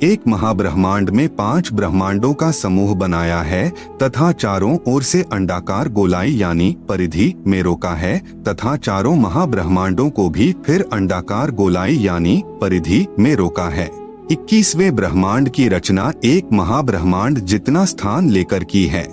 Speaker 1: एक महाब्रह्मांड में 5 ब्रह्मांडों का समूह बनाया है तथा चारों ओर से अंडाकार गोलाई यानी परिधि में रोका है तथा चारों महाब्रह्मांडों को भी फिर अंडाकार गोलाई यानी परिधि में रोका है। 21वें ब्रह्मांड की रचना एक महाब्रह्मांड जितना स्थान लेकर की है।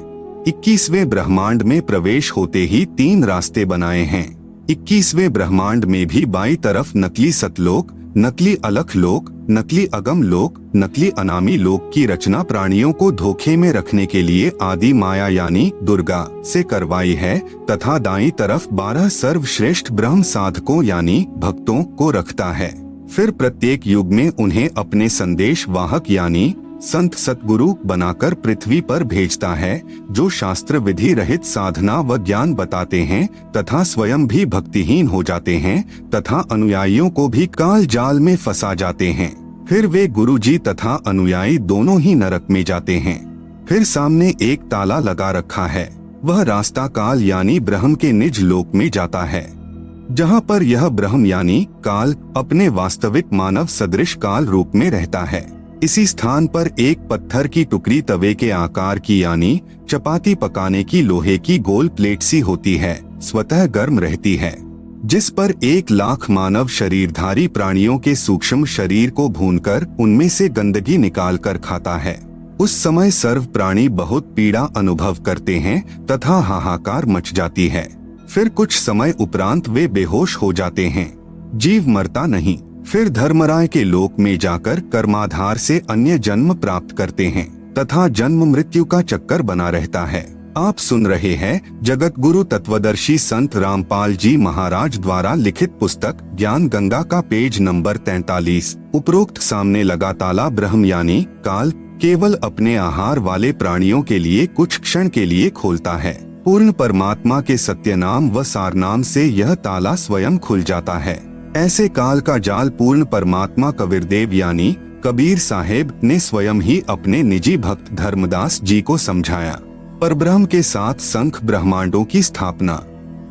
Speaker 1: 21वें ब्रह्मांड में प्रवेश होते ही 3 रास्ते बनाए हैं। 21वें ब्रह्मांड में भी बाईं तरफ नकली सतलोक, नकली अलख लोक, नकली अगम लोक, नकली अनामी लोक की रचना प्राणियों को धोखे में रखने के लिए आदि माया यानी दुर्गा से करवाई है तथा दाईं तरफ 12 सर्वश्रेष्ठ ब्रह्म साधकों यानी भक्तों को रखता है। फिर प्रत्येक युग में उन्हें अपने संदेश वाहक यानी संत सतगुरु बनाकर पृथ्वी पर भेजता है, जो शास्त्र विधि रहित साधना व ज्ञान बताते हैं तथा स्वयं भी भक्तिहीन हो जाते हैं तथा अनुयायियों को भी काल जाल में फंसा जाते हैं। फिर वे गुरुजी तथा अनुयायी दोनों ही नरक में जाते हैं। फिर सामने एक ताला लगा रखा है, वह रास्ता काल यानी ब्रह्म के निज लोक में जाता है, जहाँ पर यह ब्रह्म यानी काल अपने वास्तविक मानव सदृश काल रूप में रहता है। इसी स्थान पर एक पत्थर की टुकड़ी तवे के आकार की यानी चपाती पकाने की लोहे की गोल प्लेट सी होती है, स्वतः गर्म रहती है, जिस पर 1 लाख मानव शरीरधारी प्राणियों के सूक्ष्म शरीर को भूनकर उनमें से गंदगी निकालकर खाता है। उस समय सर्व प्राणी बहुत पीड़ा अनुभव करते हैं तथा हाहाकार मच जाती है। फिर कुछ समय उपरांत वे बेहोश हो जाते हैं। जीव मरता नहीं। फिर धर्मराय के लोक में जाकर कर्माधार से अन्य जन्म प्राप्त करते हैं तथा जन्म मृत्यु का चक्कर बना रहता है। आप सुन रहे हैं जगत गुरु तत्वदर्शी संत रामपाल जी महाराज द्वारा लिखित पुस्तक ज्ञान गंगा का पेज नंबर 43। उपरोक्त सामने लगा ताला ब्रह्म यानी काल केवल अपने आहार वाले प्राणियों के लिए कुछ क्षण के लिए खोलता है। पूर्ण परमात्मा के सत्य नाम व सार नाम से यह ताला स्वयं खुल जाता है। ऐसे काल का जाल पूर्ण परमात्मा कबीरदेव यानी कबीर साहेब ने स्वयं ही अपने निजी भक्त धर्मदास जी को समझाया। परब्रह्म के साथ संख ब्रह्मांडों की स्थापना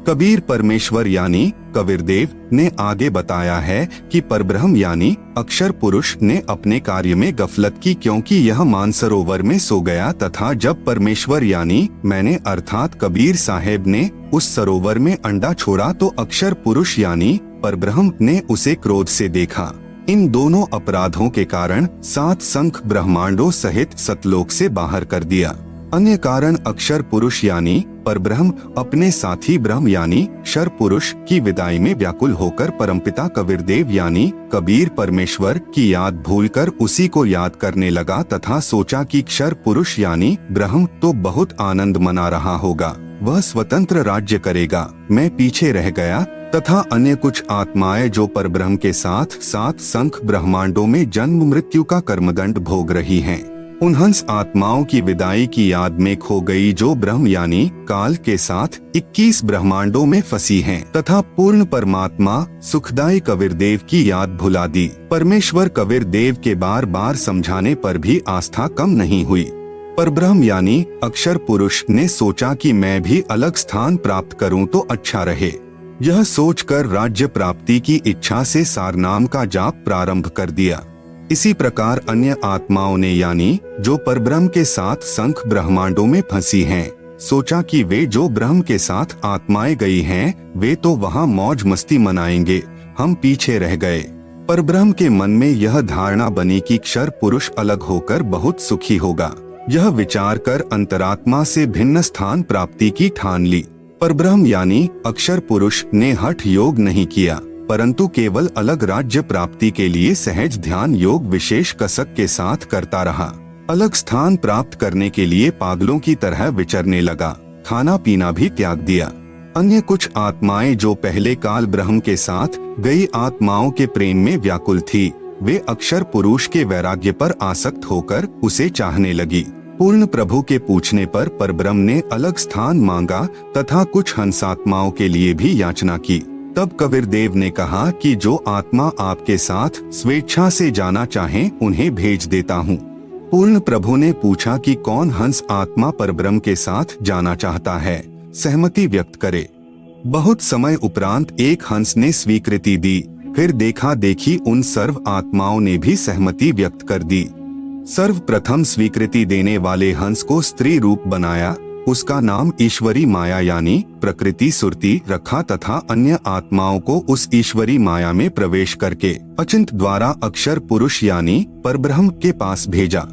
Speaker 1: कबीर परमेश्वर यानी कबीरदेव ने आगे बताया है कि परब्रह्म यानी अक्षर पुरुष ने अपने कार्य में गफलत की, क्योंकि यह मानसरोवर में सो गया तथा जब परमेश्वर यानी मैंने अर्थात कबीर साहेब ने उस सरोवर में अंडा छोड़ा तो अक्षर पुरुष यानी परब्रह्म ने उसे क्रोध से देखा। इन दोनों अपराधों के कारण 7 संख ब्रह्मांडों सहित सतलोक से बाहर कर दिया। अन्य कारण अक्षर पुरुष यानी परब्रह्म अपने साथी ब्रह्म यानी शर पुरुष की विदाई में व्याकुल होकर परमपिता कबीरदेव यानी कबीर परमेश्वर की याद भूलकर उसी को याद करने लगा तथा सोचा कि क्षर पुरुष यानी ब्रह्म तो बहुत आनंद मना रहा होगा, वह स्वतंत्र राज्य करेगा, मैं पीछे रह गया। तथा अन्य कुछ आत्माएं जो परब्रह्म के साथ 7 संख ब्रह्मांडों में जन्म मृत्यु का कर्मदंड भोग रही हैं, उन हंस आत्माओं की विदाई की याद में खो गई जो ब्रह्म यानी काल के साथ 21 ब्रह्मांडों में फंसी हैं तथा पूर्ण परमात्मा सुखदाई कबीरदेव की याद भुला दी। परमेश्वर कबीरदेव के बार बार समझाने पर भी आस्था कम नहीं हुई। परब्रह्म यानी अक्षर पुरुष ने सोचा कि मैं भी अलग स्थान प्राप्त करूं तो अच्छा रहे। यह सोचकर राज्य प्राप्ति की इच्छा से सारनाम का जाप प्रारंभ कर दिया। इसी प्रकार अन्य आत्माओं ने यानी जो परब्रह्म के साथ संख ब्रह्मांडों में फंसी हैं, सोचा कि वे जो ब्रह्म के साथ आत्माएं गई हैं, वे तो वहां मौज मस्ती मनाएंगे, हम पीछे रह गए। परब्रह्म के मन में यह धारणा बनी कि क्षर पुरुष अलग होकर बहुत सुखी होगा। यह विचार कर अंतरात्मा से भिन्न स्थान प्राप्ति की ठान ली। परब्रह्म यानी अक्षर पुरुष ने हठ योग नहीं किया, परंतु केवल अलग राज्य प्राप्ति के लिए सहज ध्यान योग विशेष कसक के साथ करता रहा। अलग स्थान प्राप्त करने के लिए पागलों की तरह विचरने लगा, खाना पीना भी त्याग दिया। अन्य कुछ आत्माएं जो पहले काल ब्रह्म के साथ गई आत्माओं के प्रेम में व्याकुल थी, वे अक्षर पुरुष के वैराग्य पर आसक्त होकर उसे चाहने लगी। पूर्ण प्रभु के पूछने पर परब्रह्म ने अलग स्थान मांगा तथा कुछ हंसात्माओं के लिए भी याचना की। तब कबीरदेव ने कहा कि जो आत्मा आपके साथ स्वेच्छा से जाना चाहें उन्हें भेज देता हूँ। पूर्ण प्रभु ने पूछा कि कौन हंस आत्मा परब्रह्म के साथ जाना चाहता है, सहमति व्यक्त करे। बहुत समय उपरांत एक हंस ने स्वीकृति दी। फिर देखा देखी उन सर्व आत्माओं ने भी सहमति व्यक्त कर दी। सर्वप्रथम स्वीकृति देने वाले हंस को स्त्री रूप बनाया, उसका नाम ईश्वरी माया यानी प्रकृति सुरती रखा तथा अन्य आत्माओं को उस ईश्वरी माया में प्रवेश करके अचिंत द्वारा अक्षर पुरुष यानी परब्रह्म के पास भेजा।